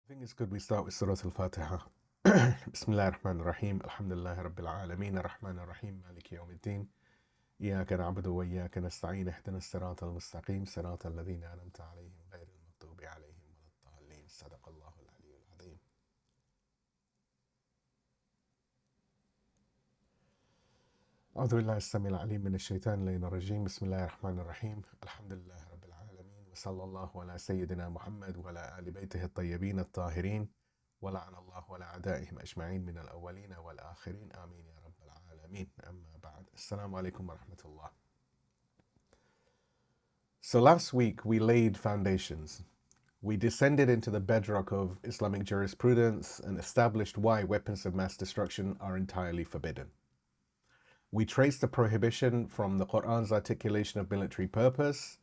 I think it's good we start with Surah Al-Fatiha. Bismillah ar-Rahman ar-Rahim. Alhamdulillah Rabbil Alameen. Ar-Rahman ar-Rahim. Maliki yawmiddin. إياك نعبد وإياك نستعين اهدنا الصراط المستقيم صراط الذين أنعمت عليهم غير المغضوب عليهم ولا الضالين صدق الله العلي العظيم. أعوذ بالله السميع العليم من الشيطان اللعين الرجيم. بسم الله الرحمن الرحيم. الحمد لله رب العالمين وصلى الله على سيدنا محمد وعلى آل بيته الطيبين الطاهرين ولعن الله على أعدائهم أجمعين من الأولين والآخرين آمين يا رب العالمين. أما بعد. Assalamu alaikum wa rahmatullah. So last week we laid foundations. We descended into the bedrock of Islamic jurisprudence and established why weapons of mass destruction are entirely forbidden. We traced the prohibition from the Quran's articulation of military purpose,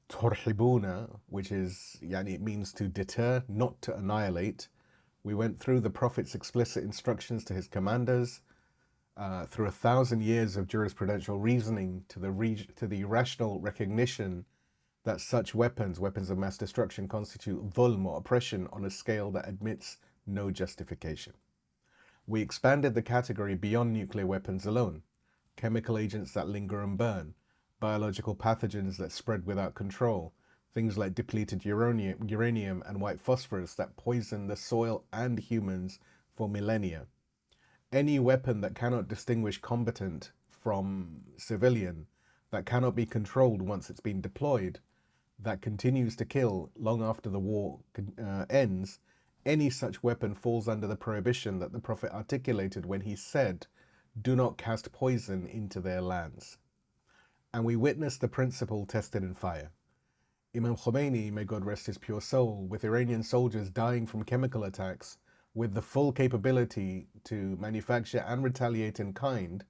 turhibuna, which is, it means to deter, not to annihilate. We went through the Prophet's explicit instructions to his commanders, through 1,000 years of jurisprudential reasoning to the rational recognition that such weapons of mass destruction, constitute dhulm or oppression on a scale that admits no justification. We expanded the category beyond nuclear weapons alone: chemical agents that linger and burn, biological pathogens that spread without control, things like depleted uranium and white phosphorus that poison the soil and humans for millennia. Any weapon that cannot distinguish combatant from civilian, that cannot be controlled once it's been deployed, that continues to kill long after the war ends, any such weapon falls under the prohibition that the Prophet articulated when he said, "Do not cast poison into their lands." And we witnessed the principle tested in fire. Imam Khamenei, may God rest his pure soul, with Iranian soldiers dying from chemical attacks, with the full capability to manufacture and retaliate in kind,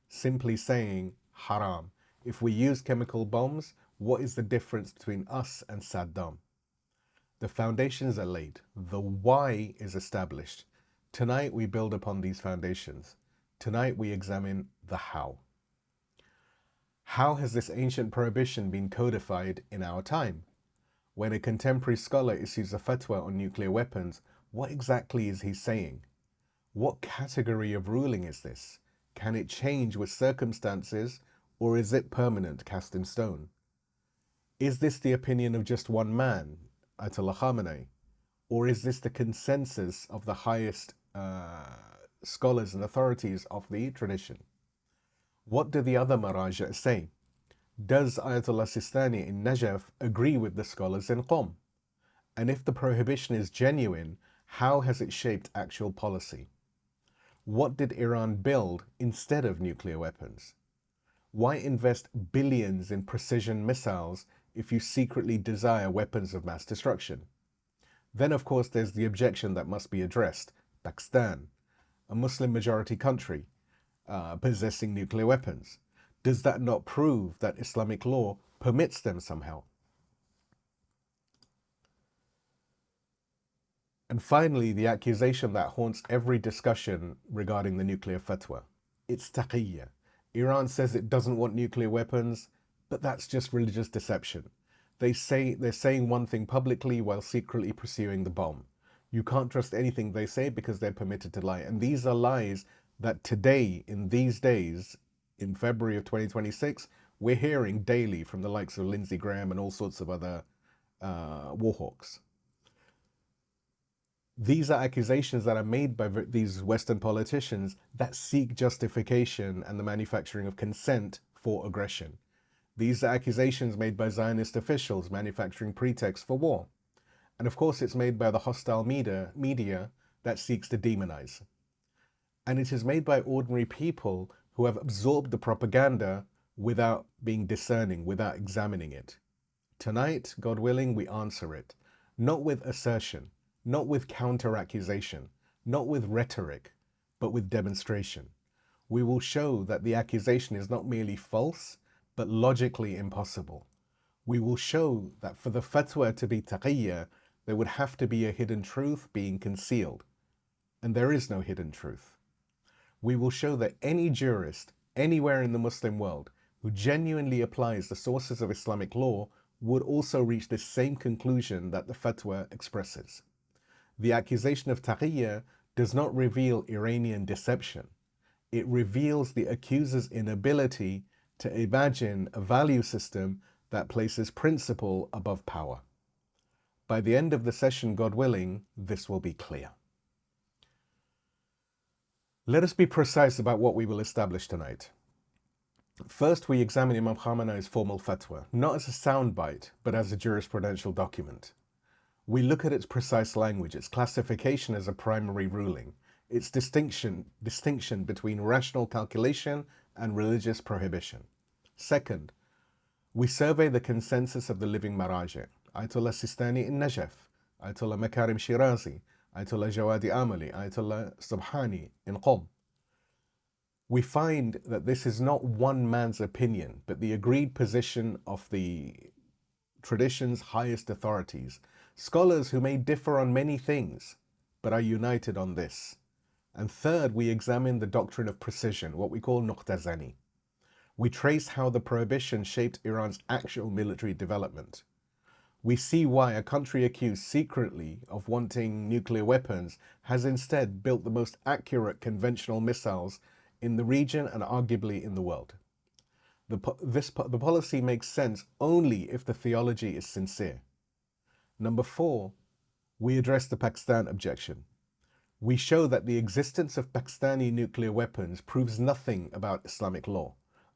simply saying, Haram. If we use chemical bombs, what is the difference between us and Saddam? The foundations are laid. The why is established. Tonight we build upon these foundations. Tonight we examine the how. How has this ancient prohibition been codified in our time? When a contemporary scholar issues a fatwa on nuclear weapons, what exactly is he saying? What category of ruling is this? Can it change with circumstances, or is it permanent, cast in stone? Is this the opinion of just one man, Ayatullah Khamenei, or is this the consensus of the highest scholars and authorities of the tradition? What do the other Maraja say? Does Ayatullah Sistani in Najaf agree with the scholars in Qom? And if the prohibition is genuine, how has it shaped actual policy? What did Iran build instead of nuclear weapons? Why invest billions in precision missiles if you secretly desire weapons of mass destruction? Then, of course, there's the objection that must be addressed. Pakistan, a Muslim majority country, possessing nuclear weapons. Does that not prove that Islamic law permits them somehow? And finally, the accusation that haunts every discussion regarding the nuclear fatwa. It's Taqiyyah. Iran says it doesn't want nuclear weapons, but that's just religious deception. They're saying one thing publicly while secretly pursuing the bomb. You can't trust anything they say because they're permitted to lie. And these are lies that today, in these days, in February of 2026, we're hearing daily from the likes of Lindsey Graham and all sorts of other warhawks. These are accusations that are made by these Western politicians that seek justification and the manufacturing of consent for aggression. These are accusations made by Zionist officials manufacturing pretexts for war. And of course, it's made by the hostile media that seeks to demonize. And it is made by ordinary people who have absorbed the propaganda without being discerning, without examining it. Tonight, God willing, we answer it, not with assertion, not with counter-accusation, not with rhetoric, but with demonstration. We will show that the accusation is not merely false, but logically impossible. We will show that for the fatwa to be taqiyyah, there would have to be a hidden truth being concealed. And there is no hidden truth. We will show that any jurist, anywhere in the Muslim world, who genuinely applies the sources of Islamic law would also reach the same conclusion that the fatwa expresses. The accusation of Taqiyyah does not reveal Iranian deception. It reveals the accuser's inability to imagine a value system that places principle above power. By the end of the session, God willing, this will be clear. Let us be precise about what we will establish tonight. First, we examine Imam Khamenei's formal fatwa, not as a soundbite, but as a jurisprudential document. We look at its precise language, its classification as a primary ruling, its distinction between rational calculation and religious prohibition. Second, we survey the consensus of the living Maraji, Ayatullah Sistani in Najaf, Ayatullah Makarim Shirazi, Ayatullah Jawadi Amoli, Ayatullah Subhani in Qom. We find that this is not one man's opinion, but the agreed position of the tradition's highest authorities, scholars who may differ on many things, but are united on this. And third, we examine the doctrine of precision, what we call Noqte-zani. We trace how the prohibition shaped Iran's actual military development. We see why a country accused secretly of wanting nuclear weapons has instead built the most accurate conventional missiles in the region and arguably in the world. The policy makes sense only if the theology is sincere. Number 4, we address the Pakistan objection. We show that the existence of Pakistani nuclear weapons proves nothing about Islamic law,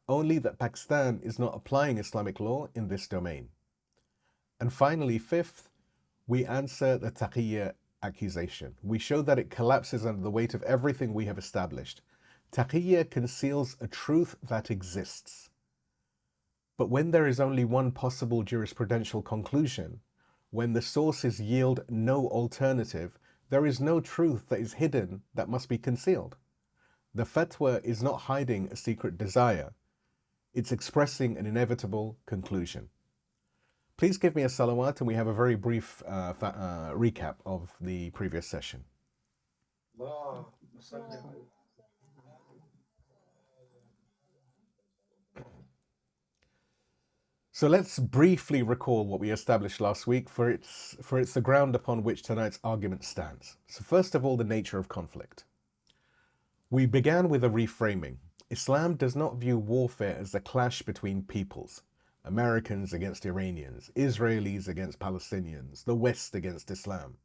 only that Pakistan is not applying Islamic law in this domain. And finally, 5th, we answer the Taqiyyah accusation. We show that it collapses under the weight of everything we have established. Taqiyyah conceals a truth that exists. But when there is only one possible jurisprudential conclusion, when the sources yield no alternative, there is no truth that is hidden that must be concealed. The fatwa is not hiding a secret desire. It's expressing an inevitable conclusion. Please give me a salawat and we have a very brief recap of the previous session. So let's briefly recall what we established last week, for it's the ground upon which tonight's argument stands. So first of all, the nature of conflict. We began with a reframing. Islam does not view warfare as a clash between peoples. Americans against Iranians, Israelis against Palestinians, the West against Islam.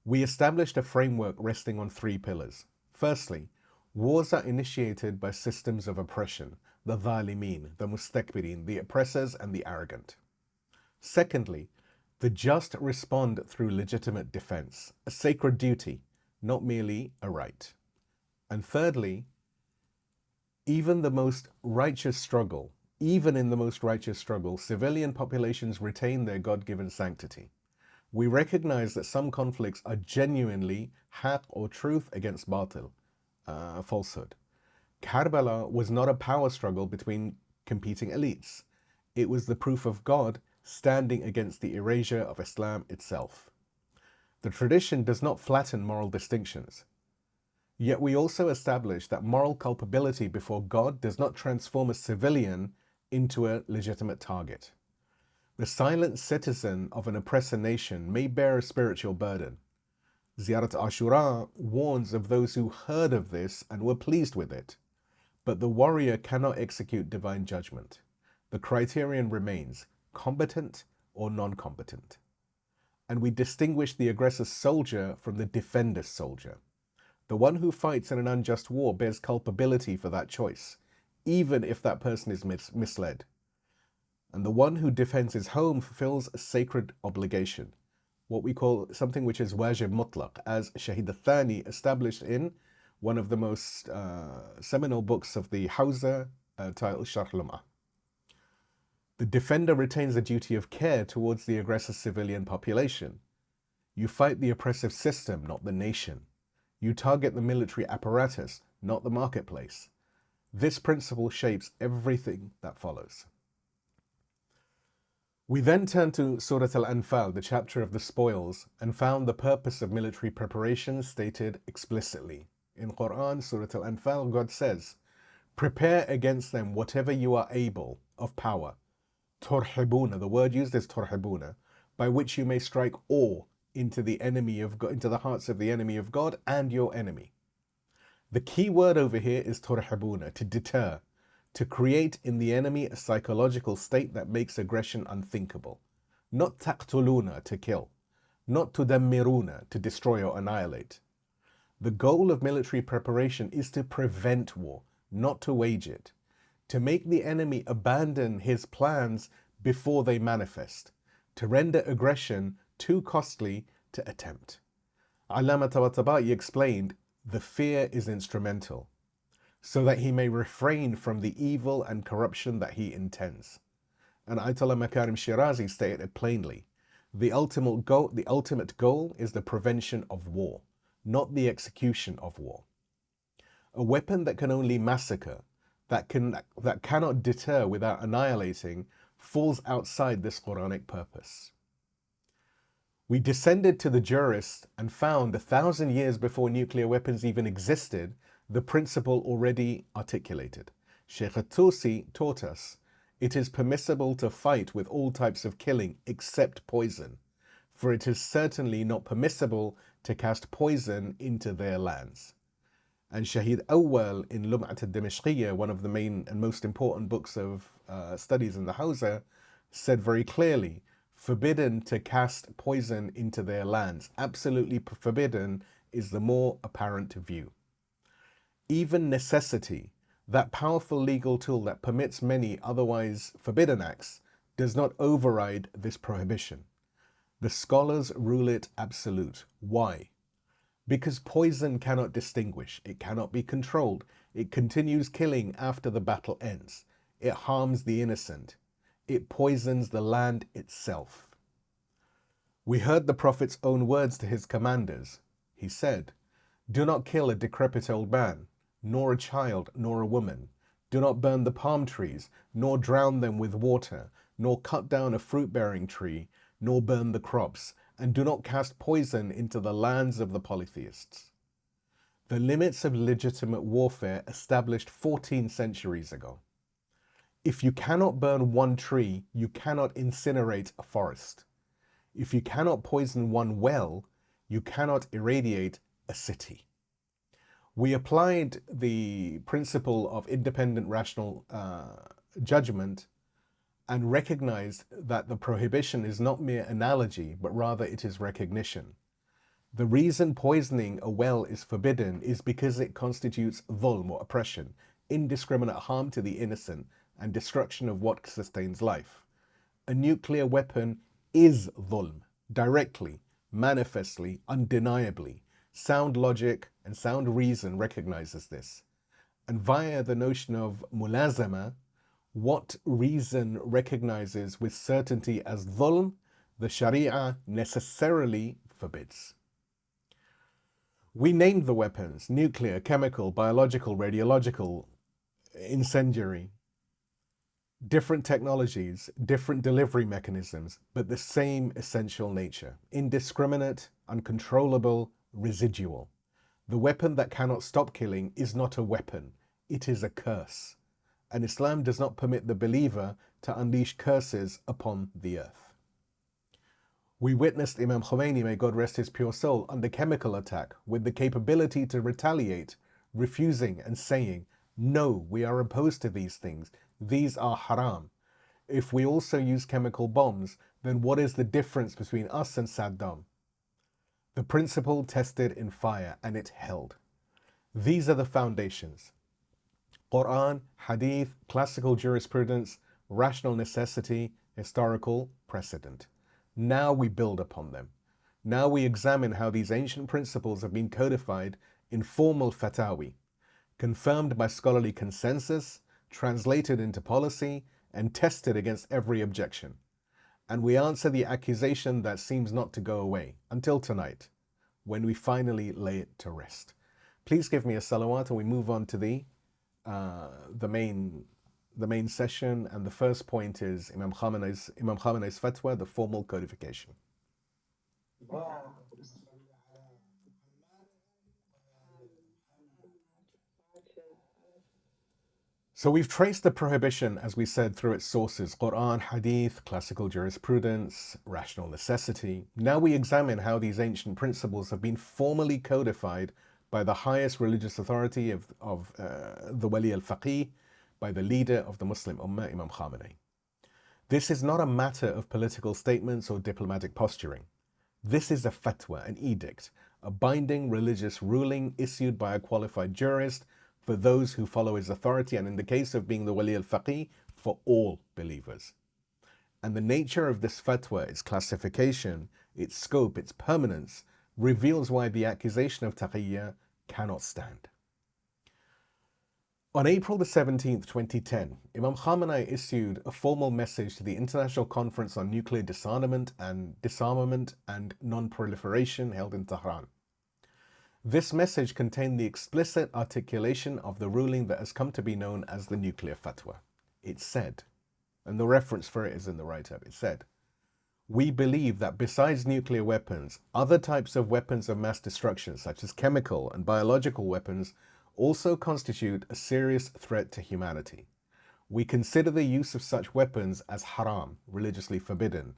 We established a framework resting on 3 pillars. Firstly, wars are initiated by systems of oppression, the dhalimin, the mustakbirin, the oppressors and the arrogant. Secondly, the just respond through legitimate defense, a sacred duty, not merely a right. And thirdly, even in the most righteous struggle, civilian populations retain their God-given sanctity. We recognize that some conflicts are genuinely haq or truth against batil, falsehood. Karbala was not a power struggle between competing elites. It was the proof of God standing against the erasure of Islam itself. The tradition does not flatten moral distinctions. Yet we also establish that moral culpability before God does not transform a civilian into a legitimate target. The silent citizen of an oppressor nation may bear a spiritual burden. Ziyarat Ashura warns of those who heard of this and were pleased with it. But the warrior cannot execute divine judgment. The criterion remains combatant or non-combatant. And we distinguish the aggressor's soldier from the defender's soldier. The one who fights in an unjust war bears culpability for that choice, even if that person is misled. And the one who defends his home fulfills a sacred obligation, what we call something which is wajib mutlaq, as Shahid al-Thani established in one of the most seminal books of the Hawza, titled Sharh Lum'ah. The defender retains a duty of care towards the aggressor's civilian population. You fight the oppressive system, not the nation. You target the military apparatus, not the marketplace. This principle shapes everything that follows. We then turn to Surah Al-Anfal, the chapter of the spoils, and found the purpose of military preparations stated explicitly. In Quran, Surah Al-Anfal, God says, "Prepare against them whatever you are able of power. Turhibuna, the word used is turhibuna, by which you may strike awe, into the enemy of God, into the hearts of the enemy of God and your enemy. The key word over here is turhibuna, to deter, to create in the enemy a psychological state that makes aggression unthinkable. Not taqtuluna, to kill. Not tudammiruna, to destroy or annihilate. The goal of military preparation is to prevent war, not to wage it. To make the enemy abandon his plans before they manifest. To render aggression too costly to attempt. Allama Tabatabai explained, the fear is instrumental, so that he may refrain from the evil and corruption that he intends. And Ayatullah Makarim Shirazi stated it plainly. The ultimate goal is the prevention of war, not the execution of war. A weapon that can only massacre, that cannot deter without annihilating, falls outside this Quranic purpose. We descended to the jurist and found 1,000 years before nuclear weapons even existed, the principle already articulated. Sheikh Tusi taught us, it is permissible to fight with all types of killing except poison, for it is certainly not permissible to cast poison into their lands. And Shahid Awwal in Lum'at al-Dimashqiyya, one of the main and most important books of studies in the Hawza, said very clearly, forbidden to cast poison into their lands. Absolutely forbidden is the more apparent view. Even necessity, that powerful legal tool that permits many otherwise forbidden acts, does not override this prohibition. The scholars rule it absolute. Why? Because poison cannot distinguish, it cannot be controlled, it continues killing after the battle ends, it harms the innocent, it poisons the land itself. We heard the Prophet's own words to his commanders. He said, do not kill a decrepit old man, nor a child, nor a woman. Do not burn the palm trees, nor drown them with water, nor cut down a fruit-bearing tree, nor burn the crops, and do not cast poison into the lands of the polytheists. The limits of legitimate warfare established 14 centuries ago. If you cannot burn one tree, you cannot incinerate a forest. If you cannot poison one well, you cannot irradiate a city. We applied the principle of independent rational judgment and recognized that the prohibition is not mere analogy, but rather it is recognition. The reason poisoning a well is forbidden is because it constitutes dhulm or oppression, indiscriminate harm to the innocent, and destruction of what sustains life. A nuclear weapon is dhulm, directly, manifestly, undeniably. Sound logic and sound reason recognizes this. And via the notion of mulazama, what reason recognizes with certainty as dhulm, the Sharia necessarily forbids. We named the weapons: nuclear, chemical, biological, radiological, incendiary. Different technologies, different delivery mechanisms, but the same essential nature: indiscriminate, uncontrollable, residual. The weapon that cannot stop killing is not a weapon, it is a curse. And Islam does not permit the believer to unleash curses upon the earth. We witnessed Imam Khamenei, may God rest his pure soul, under chemical attack with the capability to retaliate, refusing and saying, no, we are opposed to these things. These are haram. If we also use chemical bombs, then what is the difference between us and Saddam? The principle tested in fire, and it held. These are the foundations: Quran, Hadith, classical jurisprudence, rational necessity, historical precedent. Now we build upon them. Now we examine how these ancient principles have been codified in formal fatawi, confirmed by scholarly consensus, translated into policy, and tested against every objection. And we answer the accusation that seems not to go away until tonight, when we finally lay it to rest. Please give me a salawat and we move on to the main session. And the first point is Imam Khamenei's fatwa, the formal codification. So we've traced the prohibition, as we said, through its sources: Quran, Hadith, classical jurisprudence, rational necessity. Now we examine how these ancient principles have been formally codified by the highest religious authority of the Wali al-Faqih, by the leader of the Muslim Ummah, Imam Khamenei. This is not a matter of political statements or diplomatic posturing. This is a fatwa, an edict, a binding religious ruling issued by a qualified jurist for those who follow his authority, and in the case of being the Wali al-Faqih, for all believers. And the nature of this fatwa, its classification, its scope, its permanence, reveals why the accusation of Taqiyyah cannot stand. On April the 17th, 2010, Imam Khamenei issued a formal message to the International Conference on Nuclear Disarmament and Non-Proliferation held in Tehran. This message contained the explicit articulation of the ruling that has come to be known as the Nuclear Fatwa. It said, and the reference for it is in the write-up, it said, "We believe that besides nuclear weapons, other types of weapons of mass destruction, such as chemical and biological weapons, also constitute a serious threat to humanity. We consider the use of such weapons as haram, religiously forbidden,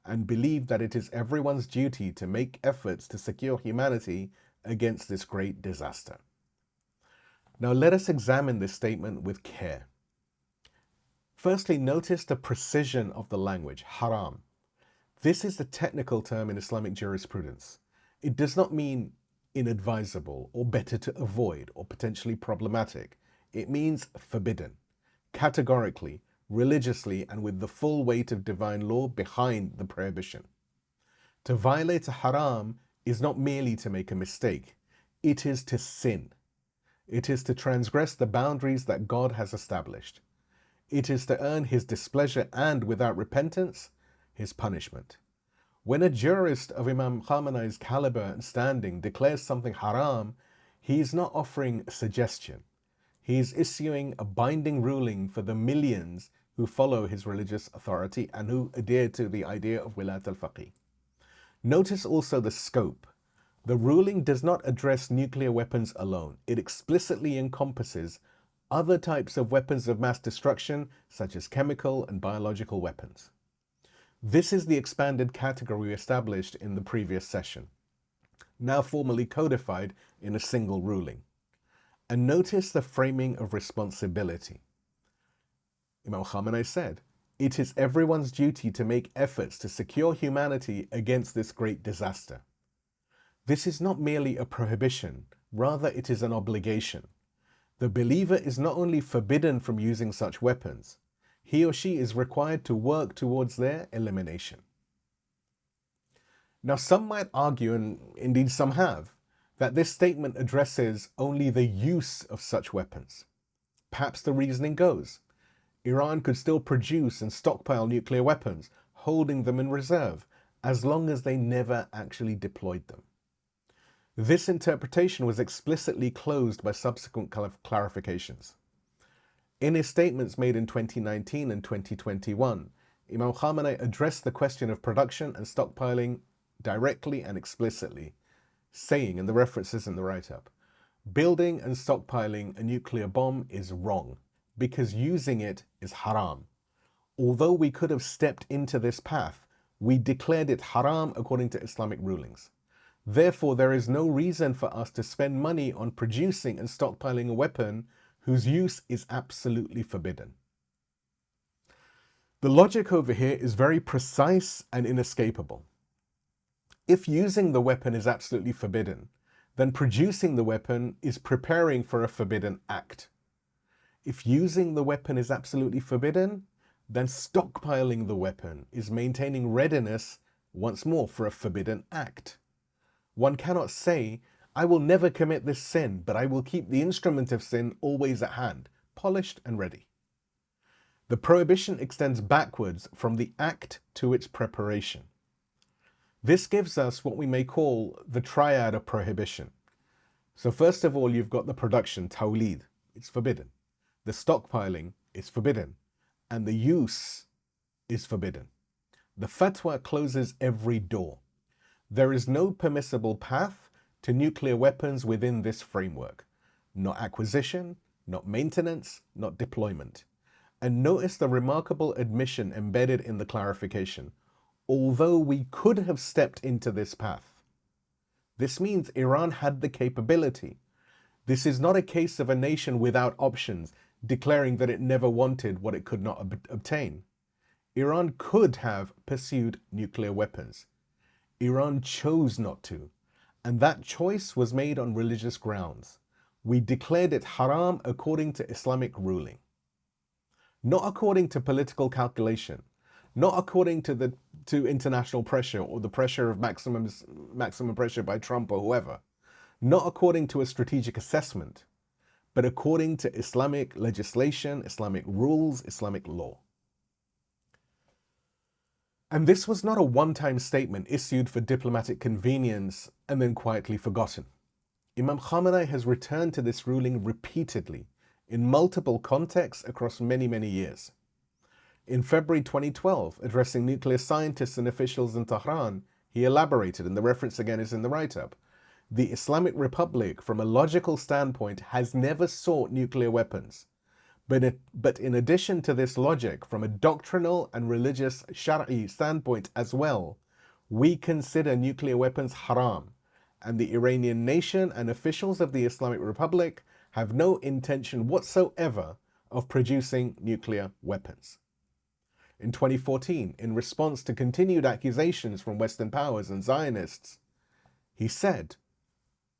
and believe that it is everyone's duty to make efforts to secure humanity against this great disaster." Now let us examine this statement with care. Firstly, notice the precision of the language, haram. This is the technical term in Islamic jurisprudence. It does not mean inadvisable or better to avoid or potentially problematic. It means forbidden, categorically, religiously, and with the full weight of divine law behind the prohibition. To violate a haram is not merely to make a mistake. It is to sin. It is to transgress the boundaries that God has established. It is to earn his displeasure and, without repentance, his punishment. When a jurist of Imam Khamenei's caliber and standing declares something haram, he is not offering a suggestion. He is issuing a binding ruling for the millions who follow his religious authority and who adhere to the idea of Wilayat al-Faqih. Notice also the scope. The ruling does not address nuclear weapons alone. It explicitly encompasses other types of weapons of mass destruction, such as chemical and biological weapons. This is the expanded category we established in the previous session, now formally codified in a single ruling. And notice the framing of responsibility. Imam Khamenei said, "It is everyone's duty to make efforts to secure humanity against this great disaster." This is not merely a prohibition, rather it is an obligation. The believer is not only forbidden from using such weapons, he or she is required to work towards their elimination. Now some might argue, and indeed some have, that this statement addresses only the use of such weapons. Perhaps the reasoning goes, Iran could still produce and stockpile nuclear weapons, holding them in reserve, as long as they never actually deployed them. This interpretation was explicitly closed by subsequent clarifications. In his statements made in 2019 and 2021, Imam Khamenei addressed the question of production and stockpiling directly and explicitly, saying, and the references in the write-up, "Building and stockpiling a nuclear bomb is wrong, because using it is haram. Although we could have stepped into this path, we declared it haram according to Islamic rulings. Therefore, there is no reason for us to spend money on producing and stockpiling a weapon whose use is absolutely forbidden." The logic over here is very precise and inescapable. If using the weapon is absolutely forbidden, then producing the weapon is preparing for a forbidden act. If using the weapon is absolutely forbidden, then stockpiling the weapon is maintaining readiness once more for a forbidden act. One cannot say, "I will never commit this sin, but I will keep the instrument of sin always at hand, polished and ready." The prohibition extends backwards from the act to its preparation. This gives us what we may call the Triad of Prohibition. So first of all, you've got the production, tawlid, it's forbidden. The stockpiling is forbidden, and the use is forbidden. The fatwa closes every door. There is no permissible path to nuclear weapons within this framework. Not acquisition, not maintenance, not deployment. And notice the remarkable admission embedded in the clarification. Although we could have stepped into this path. This means Iran had the capability. This is not a case of a nation without options, declaring that it never wanted what it could not obtain. Iran could have pursued nuclear weapons. Iran chose not to, and that choice was made on religious grounds. We declared it haram according to Islamic ruling, not according to political calculation, not according to international pressure or the pressure of maximum pressure by Trump or whoever, not according to a strategic assessment, but according to Islamic legislation, Islamic rules, Islamic law. And this was not a one-time statement issued for diplomatic convenience and then quietly forgotten. Imam Khamenei has returned to this ruling repeatedly in multiple contexts across many, many years. In February 2012, addressing nuclear scientists and officials in Tehran, he elaborated, and the reference again is in the write-up, the Islamic Republic, from a logical standpoint, has never sought nuclear weapons. But in addition to this logic, from a doctrinal and religious Shirazi standpoint as well, we consider nuclear weapons haram, and the Iranian nation and officials of the Islamic Republic have no intention whatsoever of producing nuclear weapons. In 2014, in response to continued accusations from Western powers and Zionists, he said,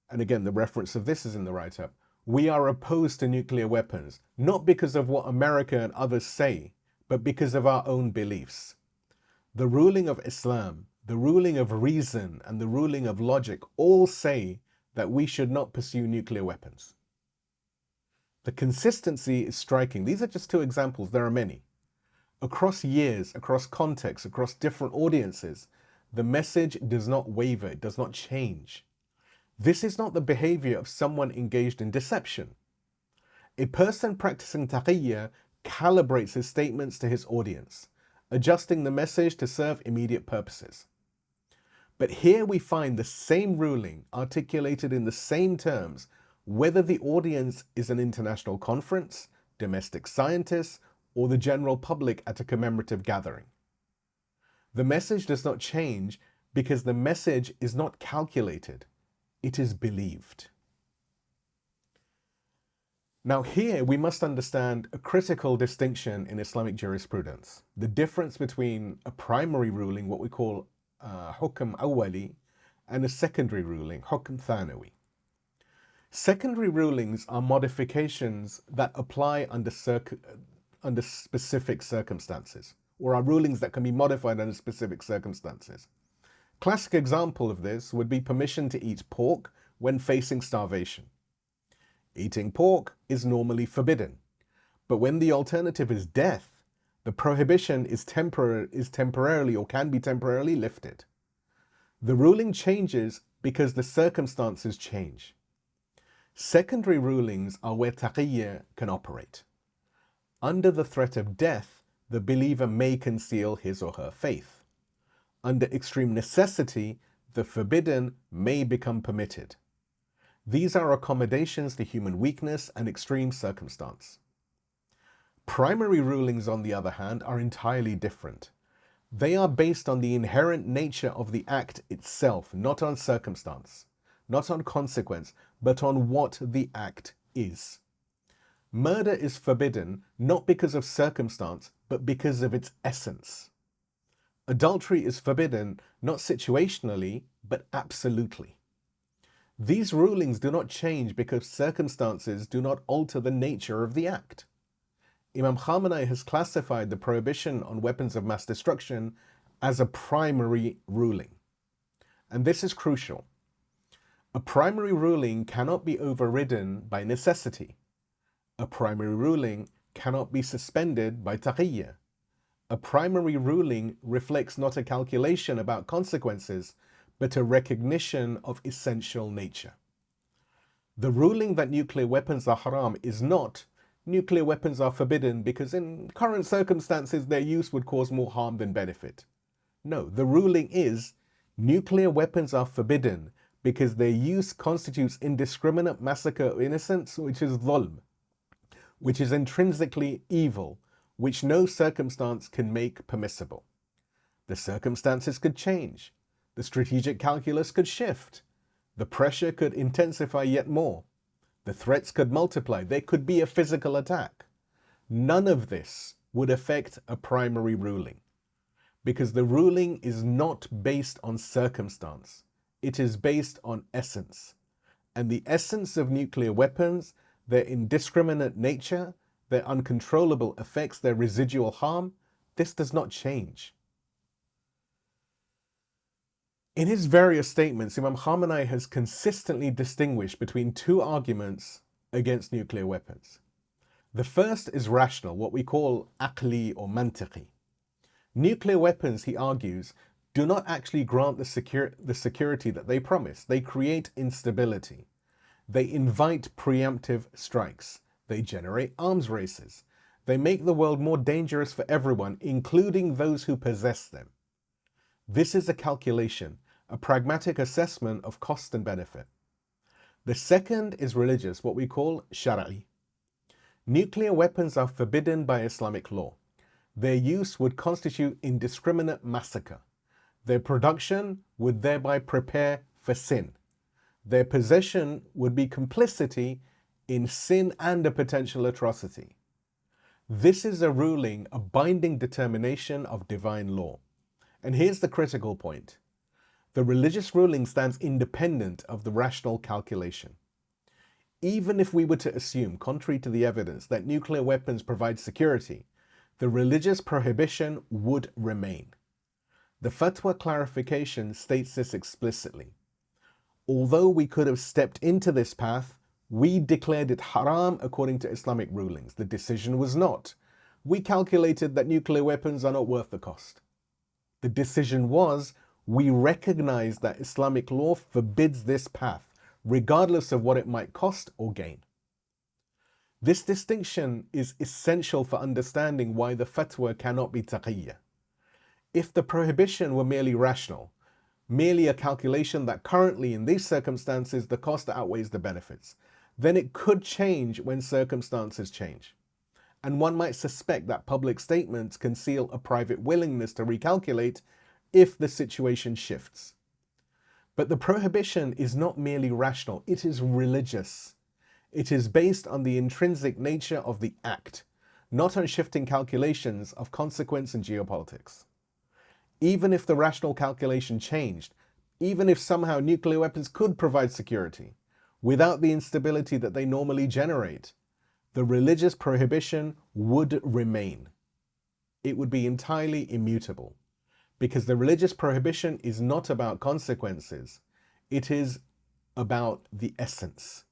and again the reference of this is in the write-up, we are opposed to nuclear weapons, not because of what America and others say, but because of our own beliefs. The ruling of Islam, the ruling of reason, and the ruling of logic all say that we should not pursue nuclear weapons. The consistency is striking. These are just two examples, there are many. Across years, across contexts, across different audiences, the message does not waver, it does not change. This is not the behavior of someone engaged in deception. A person practicing Taqiyyah calibrates his statements to his audience, adjusting the message to serve immediate purposes. But here we find the same ruling articulated in the same terms, whether the audience is an international conference, domestic scientists, or the general public at a commemorative gathering. The message does not change because the message is not calculated, it is believed. Now here we must understand a critical distinction in Islamic jurisprudence, the difference between a primary ruling, what we call Hukm Awwali, and a secondary ruling, Hukm Thanawi. Secondary rulings are modifications that apply under specific circumstances, or are rulings that can be modified under specific circumstances. Classic example of this would be permission to eat pork when facing starvation. Eating pork is normally forbidden, but when the alternative is death, the prohibition is temporarily or can be temporarily lifted. The ruling changes because the circumstances change. Secondary rulings are where Taqiyyah can operate. Under the threat of death, the believer may conceal his or her faith. Under extreme necessity, the forbidden may become permitted. These are accommodations to human weakness and extreme circumstance. Primary rulings, on the other hand, are entirely different. They are based on the inherent nature of the act itself, not on circumstance, not on consequence, but on what the act is. Murder is forbidden not because of circumstance, but because of its essence. Adultery is forbidden not situationally, but absolutely. These rulings do not change because circumstances do not alter the nature of the act. Imam Khamenei has classified the prohibition on weapons of mass destruction as a primary ruling. And this is crucial. A primary ruling cannot be overridden by necessity. A primary ruling cannot be suspended by Taqiyyah. A primary ruling reflects not a calculation about consequences, but a recognition of essential nature. The ruling that nuclear weapons are haram is not nuclear weapons are forbidden because in current circumstances their use would cause more harm than benefit. No, the ruling is nuclear weapons are forbidden because their use constitutes indiscriminate massacre of innocents, which is dhulm. which is intrinsically evil, which no circumstance can make permissible. The circumstances could change. The strategic calculus could shift. The pressure could intensify yet more. The threats could multiply. There could be a physical attack. None of this would affect a primary ruling, because the ruling is not based on circumstance. It is based on essence. And the essence of nuclear weapons, their indiscriminate nature, their uncontrollable effects, their residual harm, this does not change. In his various statements, Imam Khamenei has consistently distinguished between two arguments against nuclear weapons. The first is rational, what we call aqli or mantiqi. Nuclear weapons, he argues, do not actually grant the security that they promise. They create instability. They invite preemptive strikes. They generate arms races. They make the world more dangerous for everyone, including those who possess them. This is a calculation, a pragmatic assessment of cost and benefit. The second is religious, what we call Shirazi. Nuclear weapons are forbidden by Islamic law. Their use would constitute indiscriminate massacre. Their production would thereby prepare for sin. Their possession would be complicity in sin and a potential atrocity. This is a ruling, a binding determination of divine law. And here's the critical point. The religious ruling stands independent of the rational calculation. Even if we were to assume, contrary to the evidence, that nuclear weapons provide security, the religious prohibition would remain. The fatwa clarification states this explicitly. Although we could have stepped into this path, we declared it haram according to Islamic rulings. The decision was not. We calculated that nuclear weapons are not worth the cost. The decision was, we recognize that Islamic law forbids this path, regardless of what it might cost or gain. This distinction is essential for understanding why the fatwa cannot be taqiyyah. If the prohibition were merely rational, merely a calculation that currently in these circumstances the cost outweighs the benefits, then it could change when circumstances change. And one might suspect that public statements conceal a private willingness to recalculate if the situation shifts. But the prohibition is not merely rational, it is religious. It is based on the intrinsic nature of the act, not on shifting calculations of consequence and geopolitics. Even if the rational calculation changed, even if somehow nuclear weapons could provide security, without the instability that they normally generate, the religious prohibition would remain. It would be entirely immutable, because the religious prohibition is not about consequences, it is about the essence.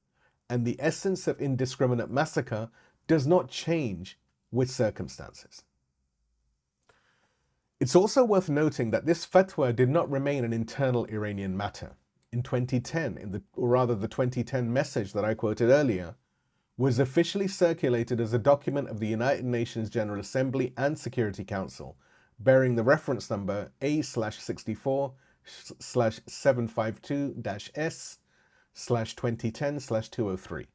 And the essence of indiscriminate massacre does not change with circumstances. It's also worth noting that this fatwa did not remain an internal Iranian matter. In 2010, the 2010 message that I quoted earlier, was officially circulated as a document of the United Nations General Assembly and Security Council, bearing the reference number A/64/752-S/2010/203.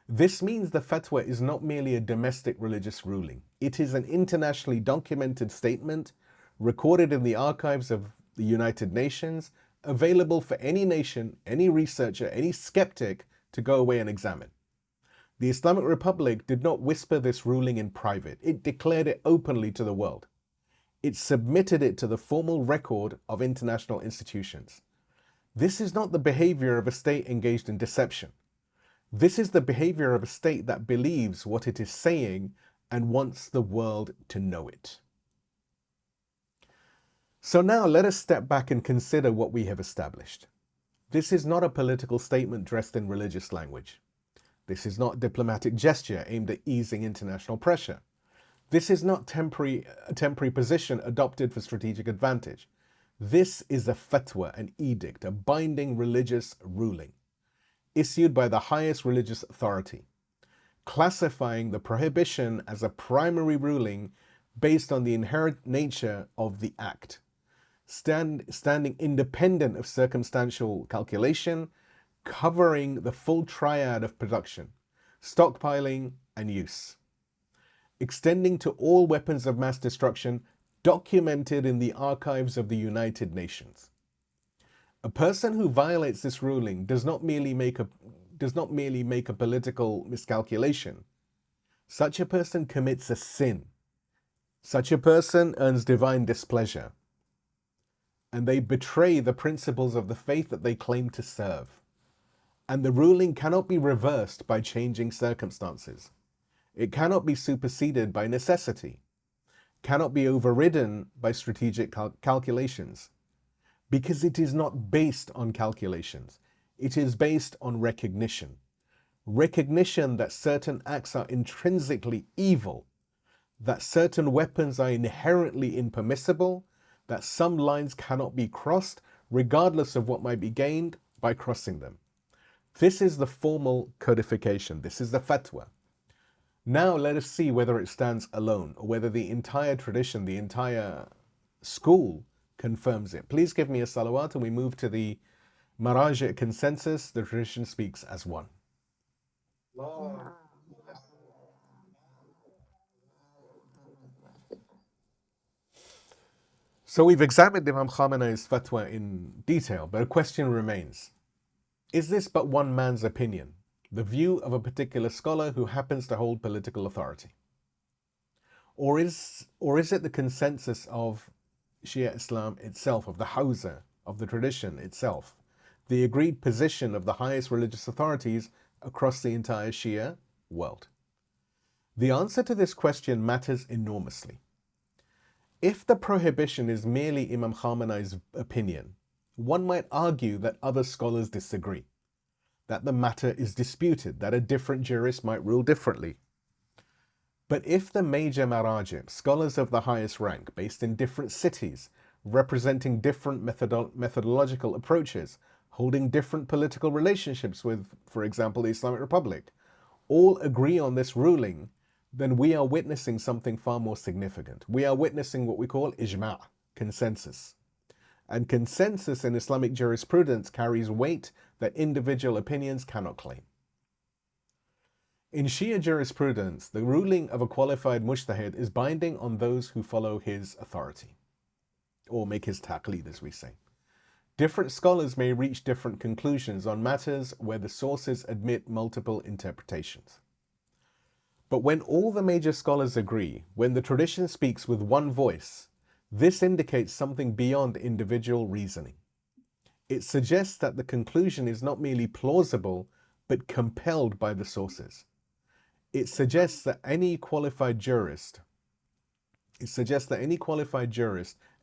This means the fatwa is not merely a domestic religious ruling. It is an internationally documented statement recorded in the archives of the United Nations, available for any nation, any researcher, any skeptic to go away and examine. The Islamic Republic did not whisper this ruling in private. It declared it openly to the world. It submitted it to the formal record of international institutions. This is not the behavior of a state engaged in deception. This is the behavior of a state that believes what it is saying and wants the world to know it. So now let us step back and consider what we have established. This is not a political statement dressed in religious language. This is not a diplomatic gesture aimed at easing international pressure. This is not a temporary position adopted for strategic advantage. This is a fatwa, an edict, a binding religious ruling, issued by the highest religious authority, classifying the prohibition as a primary ruling based on the inherent nature of the act, standing independent of circumstantial calculation, covering the full triad of production, stockpiling, and use, extending to all weapons of mass destruction documented in the archives of the United Nations. A person who violates this ruling does not merely make a political miscalculation. Such a person commits a sin. Such a person earns divine displeasure, and they betray the principles of the faith that they claim to serve. And the ruling cannot be reversed by changing circumstances. It cannot be superseded by necessity, cannot be overridden by strategic calculations, because it is not based on calculations. It is based on recognition. Recognition that certain acts are intrinsically evil, that certain weapons are inherently impermissible, that some lines cannot be crossed, regardless of what might be gained by crossing them. This is the formal codification. This is the fatwa. Now let us see whether it stands alone or whether the entire tradition, the entire school confirms it. Please give me a salawat and we move to the Maraji consensus. The tradition speaks as one. So we've examined Imam Khamenei's fatwa in detail, but a question remains. Is this but one man's opinion, the view of a particular scholar who happens to hold political authority? Or is it the consensus of Shia Islam itself, of the Hawza, of the tradition itself, the agreed position of the highest religious authorities across the entire Shia world? The answer to this question matters enormously. If the prohibition is merely Imam Khamenei's opinion, one might argue that other scholars disagree, that the matter is disputed, that a different jurist might rule differently. But if the major marajib, scholars of the highest rank, based in different cities, representing different methodological approaches, holding different political relationships with, for example, the Islamic Republic, all agree on this ruling, then we are witnessing something far more significant. We are witnessing what we call ijma', consensus. And consensus in Islamic jurisprudence carries weight that individual opinions cannot claim. In Shia jurisprudence, the ruling of a qualified mujtahid is binding on those who follow his authority, or make his taqlid, as we say. Different scholars may reach different conclusions on matters where the sources admit multiple interpretations. But when all the major scholars agree, when the tradition speaks with one voice, this indicates something beyond individual reasoning. It suggests that the conclusion is not merely plausible, but compelled by the sources. It suggests that any qualified jurist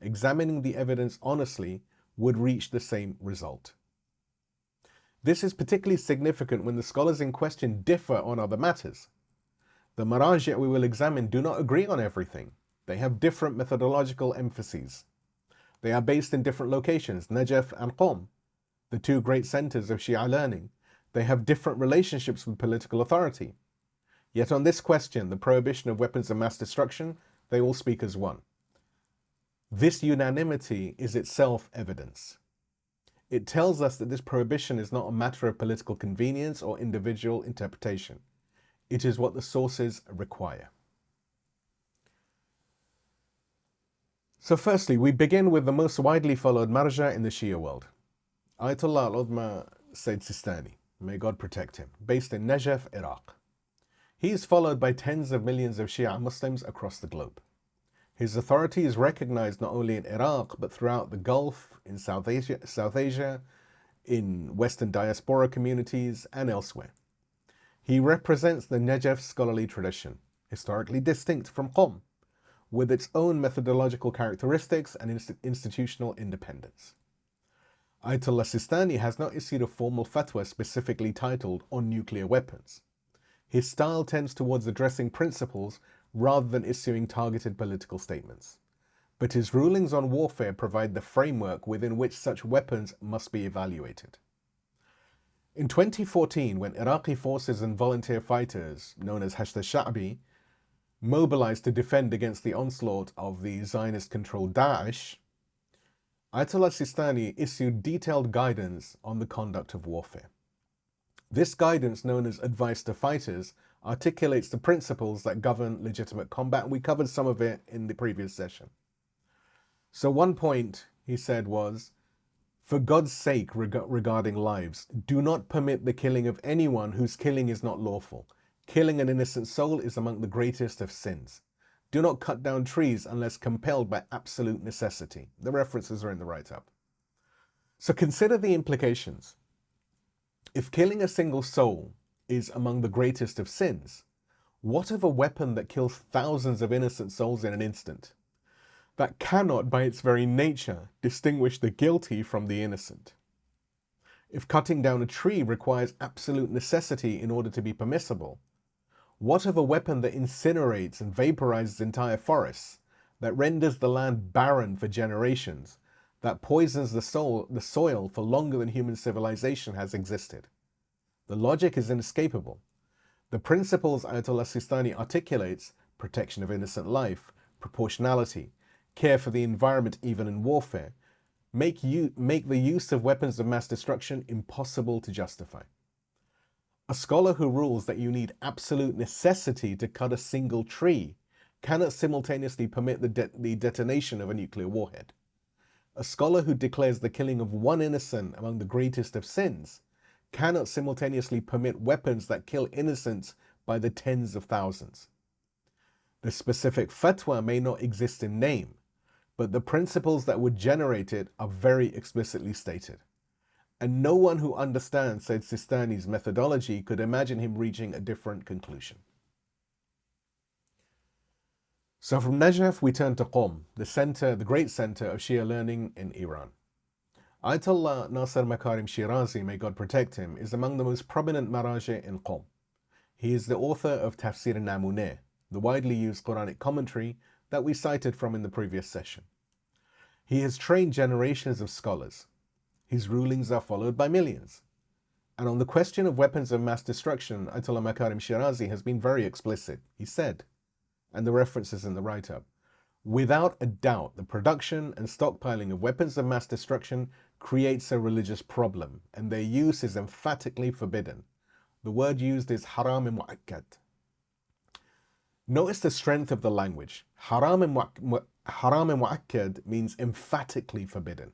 examining the evidence honestly would reach the same result. This is particularly significant when the scholars in question differ on other matters. The maraji' we will examine do not agree on everything. They have different methodological emphases. They are based in different locations, Najaf and Qom, the two great centers of Shia learning. They have different relationships with political authority. Yet on this question, the prohibition of weapons of mass destruction, they all speak as one. This unanimity is itself evidence. It tells us that this prohibition is not a matter of political convenience or individual interpretation. It is what the sources require. So firstly, we begin with the most widely followed marja in the Shia world. Ayatullah al-Udma Sayyid Sistani, may God protect him, based in Najaf, Iraq. He is followed by tens of millions of Shia Muslims across the globe. His authority is recognized not only in Iraq, but throughout the Gulf, in South Asia, in Western diaspora communities, and elsewhere. He represents the Najaf scholarly tradition, historically distinct from Qom, with its own methodological characteristics and institutional independence. Ayatullah Sistani has not issued a formal fatwa specifically titled on nuclear weapons. His style tends towards addressing principles rather than issuing targeted political statements. But his rulings on warfare provide the framework within which such weapons must be evaluated. In 2014, when Iraqi forces and volunteer fighters, known as Hashd al-Sha'bi, mobilized to defend against the onslaught of the Zionist-controlled Daesh, Ayatollah Sistani issued detailed guidance on the conduct of warfare. This guidance, known as Advice to Fighters, articulates the principles that govern legitimate combat, and we covered some of it in the previous session. So one point he said was, for God's sake, regarding lives, do not permit the killing of anyone whose killing is not lawful. Killing an innocent soul is among the greatest of sins. Do not cut down trees unless compelled by absolute necessity. The references are in the write-up. So consider the implications. If killing a single soul is among the greatest of sins, what of a weapon that kills thousands of innocent souls in an instant? That cannot, by its very nature, distinguish the guilty from the innocent. If cutting down a tree requires absolute necessity in order to be permissible, what of a weapon that incinerates and vaporizes entire forests, that renders the land barren for generations, that poisons the soil for longer than human civilization has existed? The logic is inescapable. The principles Ayatullah Sistani articulates, protection of innocent life, proportionality, care for the environment even in warfare, make the use of weapons of mass destruction impossible to justify. A scholar who rules that you need absolute necessity to cut a single tree cannot simultaneously permit the detonation of a nuclear warhead. A scholar who declares the killing of one innocent among the greatest of sins cannot simultaneously permit weapons that kill innocents by the tens of thousands. The specific fatwa may not exist in name, but the principles that would generate it are very explicitly stated. And no one who understands Sayyid Sistani's methodology could imagine him reaching a different conclusion. So from Najaf we turn to Qom, the great center of Shia learning in Iran. Ayatullah Nasir Makarim Shirazi, may God protect him, is among the most prominent maraji in Qom. He is the author of Tafsir Namuneh, the widely used Quranic commentary that we cited from in the previous session. He has trained generations of scholars. His rulings are followed by millions. And on the question of weapons of mass destruction, Ayatollah Makarim Shirazi has been very explicit. He said, and the references in the write-up, without a doubt, the production and stockpiling of weapons of mass destruction creates a religious problem, and their use is emphatically forbidden. The word used is Haram mu'akkad. Notice the strength of the language. Haram mu'akkad means emphatically forbidden.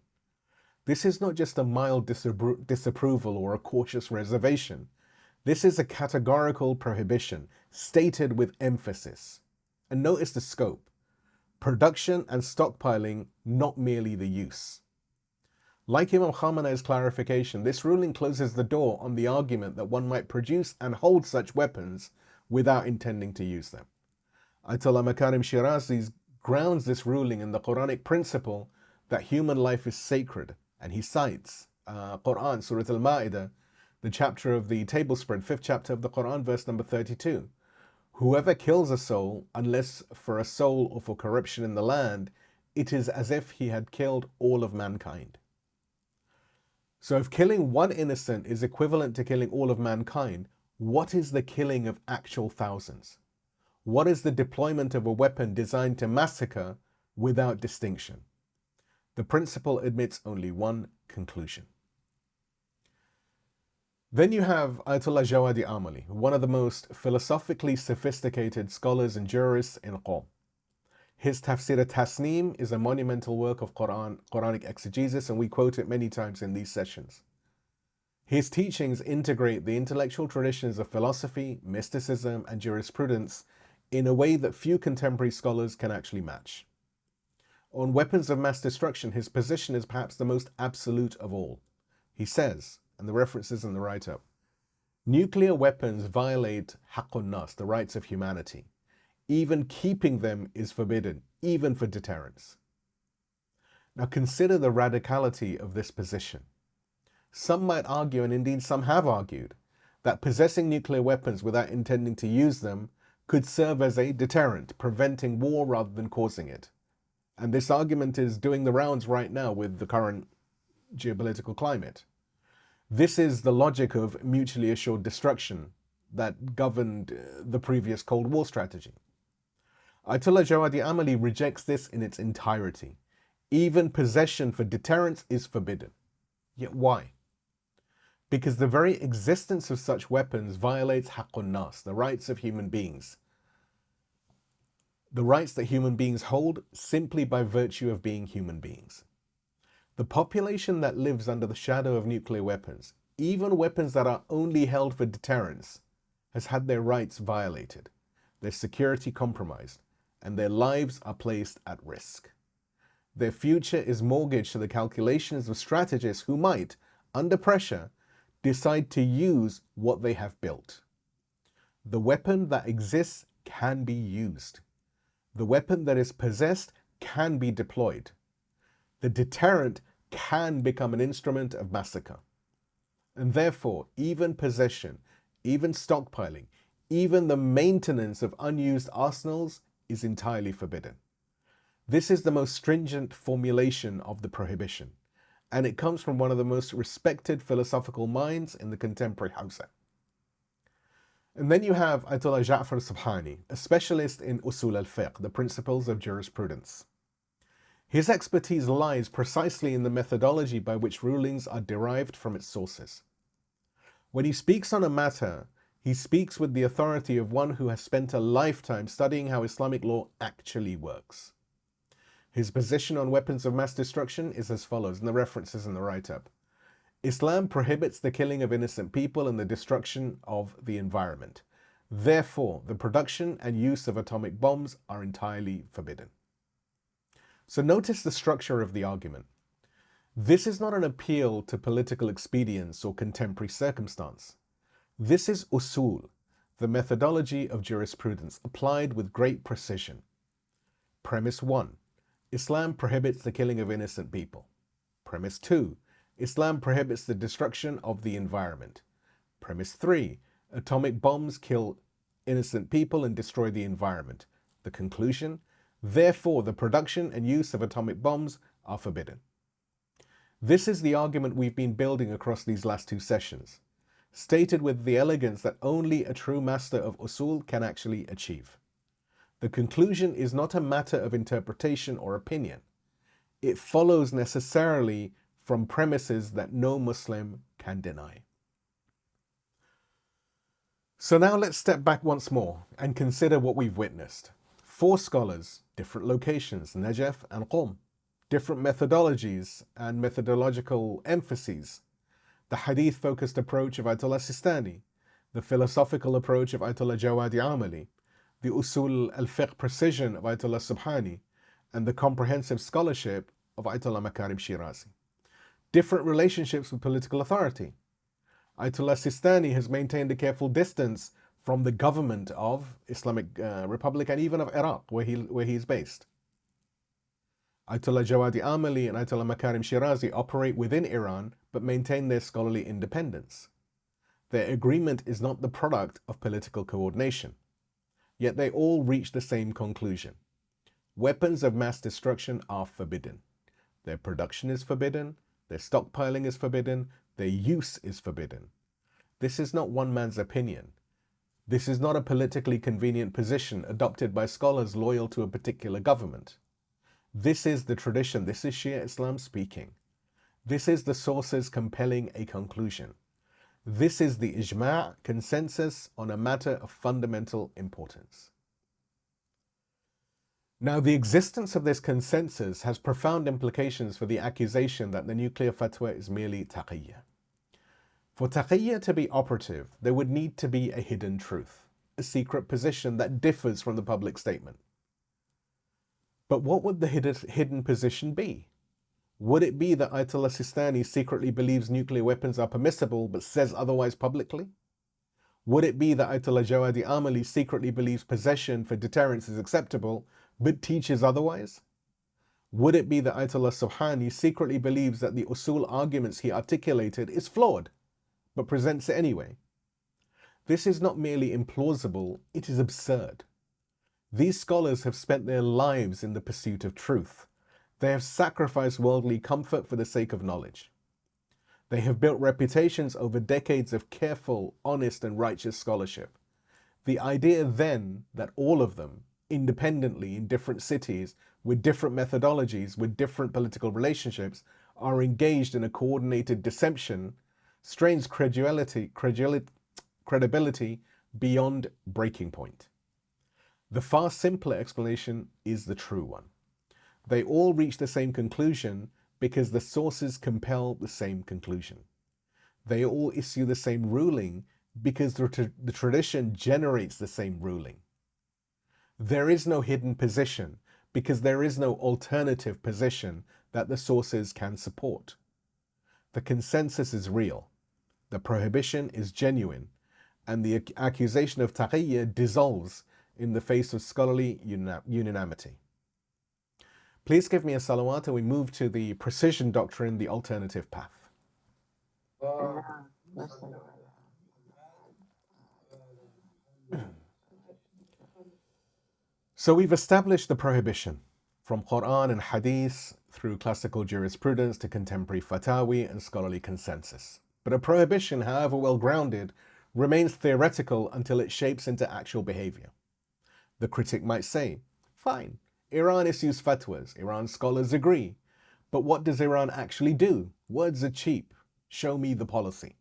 This is not just a mild disapproval or a cautious reservation. This is a categorical prohibition, stated with emphasis. And notice the scope. Production and stockpiling, not merely the use. Like Imam Khamenei's clarification, this ruling closes the door on the argument that one might produce and hold such weapons without intending to use them. Ayatollah Makarim Shirazi grounds this ruling in the Quranic principle that human life is sacred, and he cites Quran, Surah Al-Ma'idah, the chapter of the tablespread, 5th chapter of the Quran, verse number 32. Whoever kills a soul, unless for a soul or for corruption in the land, it is as if he had killed all of mankind. So if killing one innocent is equivalent to killing all of mankind, what is the killing of actual thousands? What is the deployment of a weapon designed to massacre without distinction? The principle admits only one conclusion. Then you have Ayatullah Jawadi Amoli, one of the most philosophically sophisticated scholars and jurists in Qom. His Tafsir Tasneem is a monumental work of Quranic exegesis, and we quote it many times in these sessions. His teachings integrate the intellectual traditions of philosophy, mysticism, and jurisprudence in a way that few contemporary scholars can actually match. On weapons of mass destruction, his position is perhaps the most absolute of all. He says, and the references in the write-up, nuclear weapons violate haqqun nas, the rights of humanity. Even keeping them is forbidden, even for deterrence. Now consider the radicality of this position. Some might argue, and indeed some have argued, that possessing nuclear weapons without intending to use them could serve as a deterrent, preventing war rather than causing it. And this argument is doing the rounds right now with the current geopolitical climate. This is the logic of mutually assured destruction that governed the previous Cold War strategy. Ayatollah Jawadi Amoli rejects this in its entirety. Even possession for deterrence is forbidden. Yet why? because the very existence of such weapons violates haqqun nas, the rights of human beings, the rights that human beings hold simply by virtue of being human beings. The population that lives under the shadow of nuclear weapons, even weapons that are only held for deterrence, has had their rights violated, their security compromised, and their lives are placed at risk. Their future is mortgaged to the calculations of strategists who might, under pressure, decide to use what they have built. The weapon that exists can be used. The weapon that is possessed can be deployed. The deterrent can become an instrument of massacre. And therefore, even possession, even stockpiling, even the maintenance of unused arsenals is entirely forbidden. This is the most stringent formulation of the prohibition, and it comes from one of the most respected philosophical minds in the contemporary Hausa. And then you have Ayatollah Ja'far Subhani, a specialist in usul al-fiqh, the principles of jurisprudence. His expertise lies precisely in the methodology by which rulings are derived from its sources. When he speaks on a matter, he speaks with the authority of one who has spent a lifetime studying how Islamic law actually works. His position on weapons of mass destruction is as follows, and the references in the write-up. Islam prohibits the killing of innocent people and the destruction of the environment. Therefore, the production and use of atomic bombs are entirely forbidden. So notice the structure of the argument. This is not an appeal to political expedience or contemporary circumstance. This is usul, the methodology of jurisprudence applied with great precision. Premise 1. Islam prohibits the killing of innocent people. Premise 2. Islam prohibits the destruction of the environment. Premise 3. Atomic bombs kill innocent people and destroy the environment. The conclusion: therefore, the production and use of atomic bombs are forbidden. This is the argument we've been building across these last two sessions, stated with the elegance that only a true master of usul can actually achieve. The conclusion is not a matter of interpretation or opinion. It follows necessarily from premises that no Muslim can deny. So now let's step back once more and consider what we've witnessed. 4 scholars, different locations, Najaf and Qom, different methodologies and methodological emphases. The hadith-focused approach of Ayatullah Sistani, the philosophical approach of Ayatullah Jawadi Amoli, the usul al-fiqh precision of Ayatullah Subhani, and the comprehensive scholarship of Ayatullah Makarim Shirazi. Different relationships with political authority. Ayatollah Sistani has maintained a careful distance from the government of Islamic Republic and even of Iraq, where he is based. Ayatollah Jawadi Amoli and Ayatollah Makarim Shirazi operate within Iran but maintain their scholarly independence. Their agreement is not the product of political coordination. Yet they all reach the same conclusion. Weapons of mass destruction are forbidden. Their production is forbidden, their stockpiling is forbidden, their use is forbidden. This is not one man's opinion. This is not a politically convenient position adopted by scholars loyal to a particular government. This is the tradition, this is Shia Islam speaking. This is the sources compelling a conclusion. This is the ijma' consensus on a matter of fundamental importance. Now, the existence of this consensus has profound implications for the accusation that the nuclear fatwa is merely taqiyyah. For taqiyyah to be operative, there would need to be a hidden truth, a secret position that differs from the public statement. But what would the hidden position be? Would it be that Ayatollah Sistani secretly believes nuclear weapons are permissible but says otherwise publicly? Would it be that Ayatollah Jawadi Amoli secretly believes possession for deterrence is acceptable but teaches otherwise? Would it be that Ayatollah Subhani secretly believes that the usul arguments he articulated is flawed but presents it anyway? This is not merely implausible, it is absurd. These scholars have spent their lives in the pursuit of truth. They have sacrificed worldly comfort for the sake of knowledge. They have built reputations over decades of careful, honest, and righteous scholarship. The idea then that all of them, independently in different cities, with different methodologies, with different political relationships, are engaged in a coordinated deception strains credibility beyond breaking point. The far simpler explanation is the true one. They all reach the same conclusion because the sources compel the same conclusion. They all issue the same ruling because the tradition generates the same ruling. There is no hidden position because there is no alternative position that the sources can support. The consensus is real, the prohibition is genuine, and the accusation of Taqiyyah dissolves in the face of scholarly unanimity. Please give me a salawat and we move to the precision doctrine, the alternative path. So we've established the prohibition from Quran and Hadith through classical jurisprudence to contemporary fatawi and scholarly consensus. But a prohibition, however well grounded, remains theoretical until it shapes into actual behavior. The critic might say, fine, Iran issues fatwas, Iran scholars agree, but what does Iran actually do? Words are cheap. Show me the policy.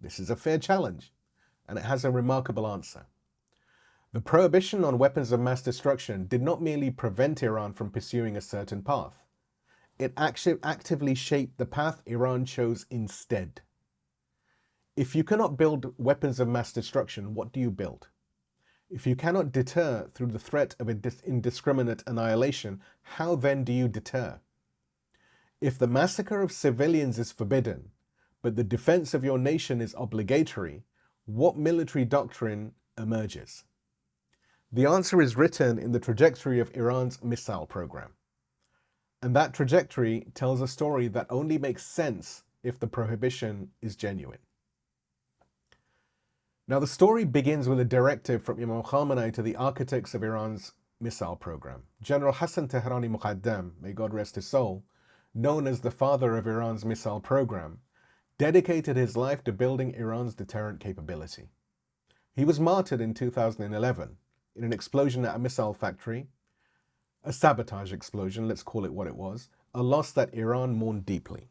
This is a fair challenge, and it has a remarkable answer. The prohibition on weapons of mass destruction did not merely prevent Iran from pursuing a certain path. It actually actively shaped the path Iran chose instead. If you cannot build weapons of mass destruction, what do you build? If you cannot deter through the threat of indiscriminate annihilation, how then do you deter? If the massacre of civilians is forbidden, but the defense of your nation is obligatory, what military doctrine emerges? The answer is written in the trajectory of Iran's missile program. And that trajectory tells a story that only makes sense if the prohibition is genuine. Now, the story begins with a directive from Imam Khamenei to the architects of Iran's missile program. General Hassan Tehrani Muqaddam, may God rest his soul, known as the father of Iran's missile program, dedicated his life to building Iran's deterrent capability. He was martyred in 2011 in an explosion at a missile factory, a sabotage explosion, let's call it what it was, a loss that Iran mourned deeply.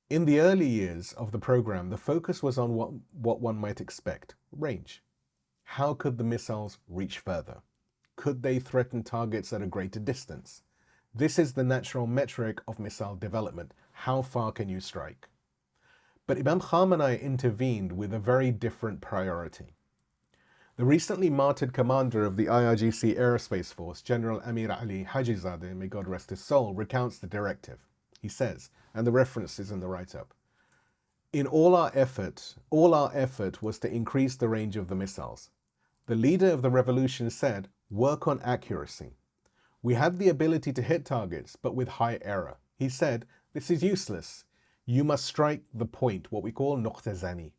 In the early years of the program, the focus was on what one might expect, range. How could the missiles reach further? Could they threaten targets at a greater distance? This is the natural metric of missile development. How far can you strike? But Imam Khamenei intervened with a very different priority. The recently martyred commander of the IRGC Aerospace Force, General Amir Ali Hajizadeh, may God rest his soul, recounts the directive. He says, and the reference is in the write-up, all our effort was to increase the range of the missiles. The leader of the revolution said, work on accuracy. We had the ability to hit targets, but with high error. He said, this is useless. You must strike the point, what we call Noqte-zani.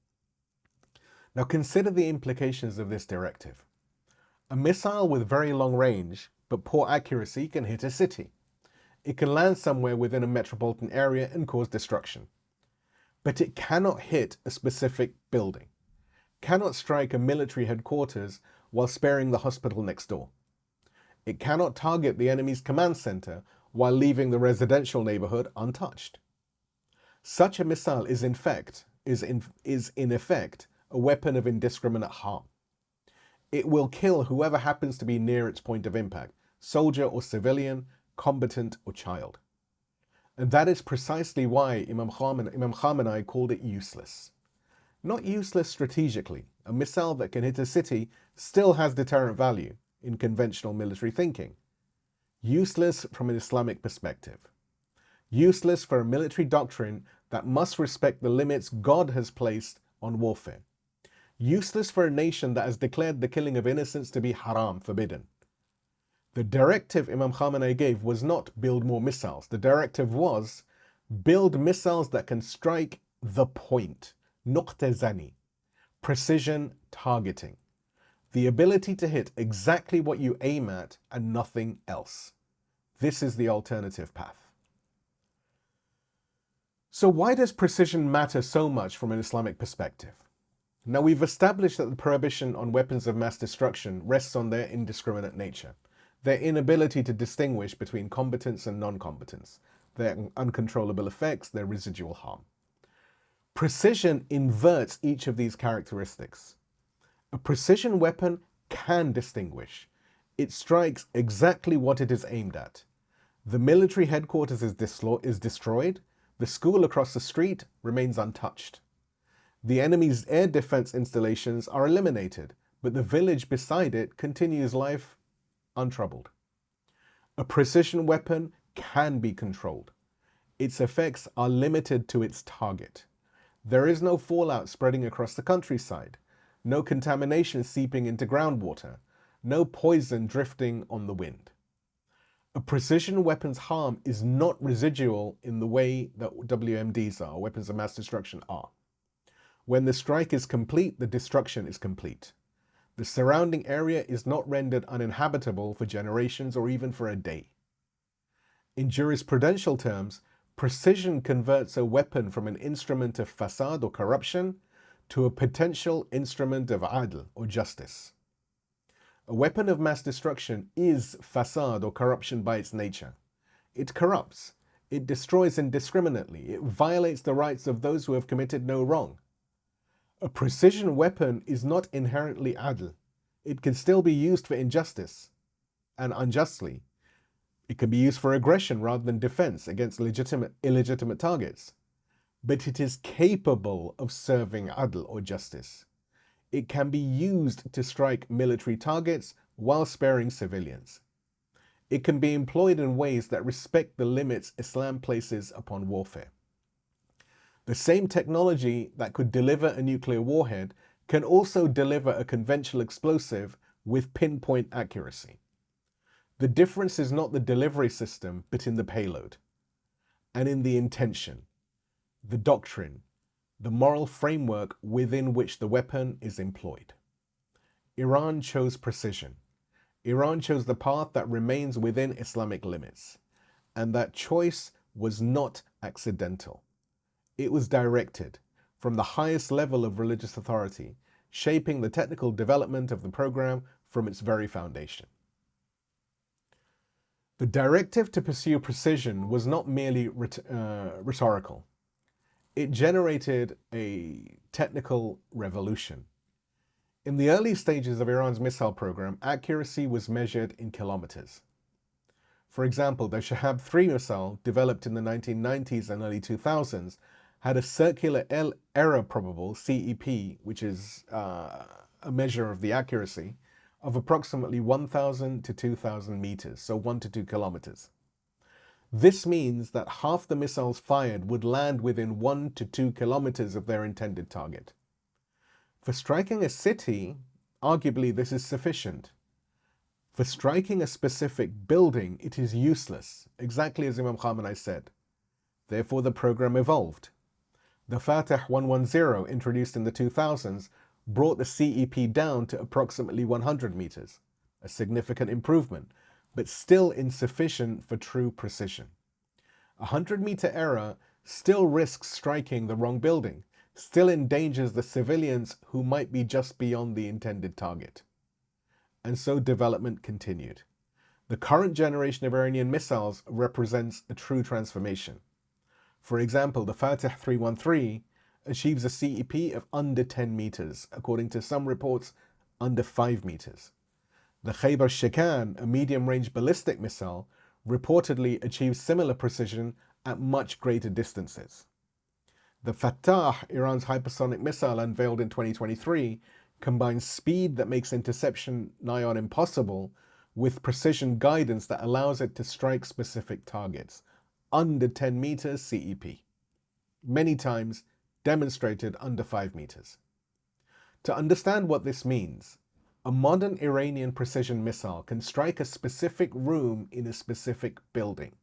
Now consider the implications of this directive. A missile with very long range, but poor accuracy can hit a city. It can land somewhere within a metropolitan area and cause destruction. But it cannot hit a specific building, cannot strike a military headquarters while sparing the hospital next door. It cannot target the enemy's command center while leaving the residential neighborhood untouched. Such a missile is in effect a weapon of indiscriminate harm. It will kill whoever happens to be near its point of impact, soldier or civilian, combatant or child. And that is precisely why Imam Khamenei called it useless. Not useless strategically. A missile that can hit a city still has deterrent value in conventional military thinking. Useless from an Islamic perspective. Useless for a military doctrine that must respect the limits God has placed on warfare. Useless for a nation that has declared the killing of innocents to be haram, forbidden. The directive Imam Khamenei gave was not build more missiles. The directive was build missiles that can strike the point, Noqte-zani, precision targeting, the ability to hit exactly what you aim at and nothing else. This is the alternative path. So why does precision matter so much from an Islamic perspective? Now, we've established that the prohibition on weapons of mass destruction rests on their indiscriminate nature, their inability to distinguish between combatants and non-combatants, their uncontrollable effects, their residual harm. Precision inverts each of these characteristics. A precision weapon can distinguish. It strikes exactly what it is aimed at. The military headquarters is destroyed. The school across the street remains untouched. The enemy's air defense installations are eliminated, but the village beside it continues life untroubled. A precision weapon can be controlled. Its effects are limited to its target. There is no fallout spreading across the countryside, no contamination seeping into groundwater, no poison drifting on the wind. A precision weapon's harm is not residual in the way that WMDs are, weapons of mass destruction are. When the strike is complete, the destruction is complete. The surrounding area is not rendered uninhabitable for generations or even for a day. In jurisprudential terms, precision converts a weapon from an instrument of fasad or corruption to a potential instrument of adl or justice. A weapon of mass destruction is fasad or corruption by its nature. It corrupts, it destroys indiscriminately, it violates the rights of those who have committed no wrong. A precision weapon is not inherently adl. It can still be used for injustice and unjustly. It can be used for aggression rather than defense against illegitimate targets. But it is capable of serving adl or justice. It can be used to strike military targets while sparing civilians. It can be employed in ways that respect the limits Islam places upon warfare. The same technology that could deliver a nuclear warhead can also deliver a conventional explosive with pinpoint accuracy. The difference is not the delivery system, but in the payload and in the intention, the doctrine, the moral framework within which the weapon is employed. Iran chose precision. Iran chose the path that remains within Islamic limits, and that choice was not accidental. It was directed from the highest level of religious authority, shaping the technical development of the program from its very foundation. The directive to pursue precision was not merely rhetorical. It generated a technical revolution. In the early stages of Iran's missile program, accuracy was measured in kilometers. For example, the Shahab-3 missile, developed in the 1990s and early 2000s, had a circular error probable, CEP, which is a measure of the accuracy, of approximately 1,000 to 2,000 meters, so 1 to 2 kilometers. This means that half the missiles fired would land within 1 to 2 kilometers of their intended target. For striking a city, arguably this is sufficient. For striking a specific building, it is useless, exactly as Imam Khamenei said. Therefore, the program evolved. The Fatah 110, introduced in the 2000s, brought the CEP down to approximately 100 meters, a significant improvement, but still insufficient for true precision. A 100-meter error still risks striking the wrong building, still endangers the civilians who might be just beyond the intended target. And so development continued. The current generation of Iranian missiles represents a true transformation. For example, the Fatah 313 achieves a CEP of under 10 meters, according to some reports, under 5 meters. The Khaybar Shikan, a medium-range ballistic missile, reportedly achieves similar precision at much greater distances. The Fattah, Iran's hypersonic missile unveiled in 2023, combines speed that makes interception nigh on impossible with precision guidance that allows it to strike specific targets, under 10 meters CEP, many times demonstrated under 5 meters. To understand what this means, a modern Iranian precision missile can strike a specific room in a specific building.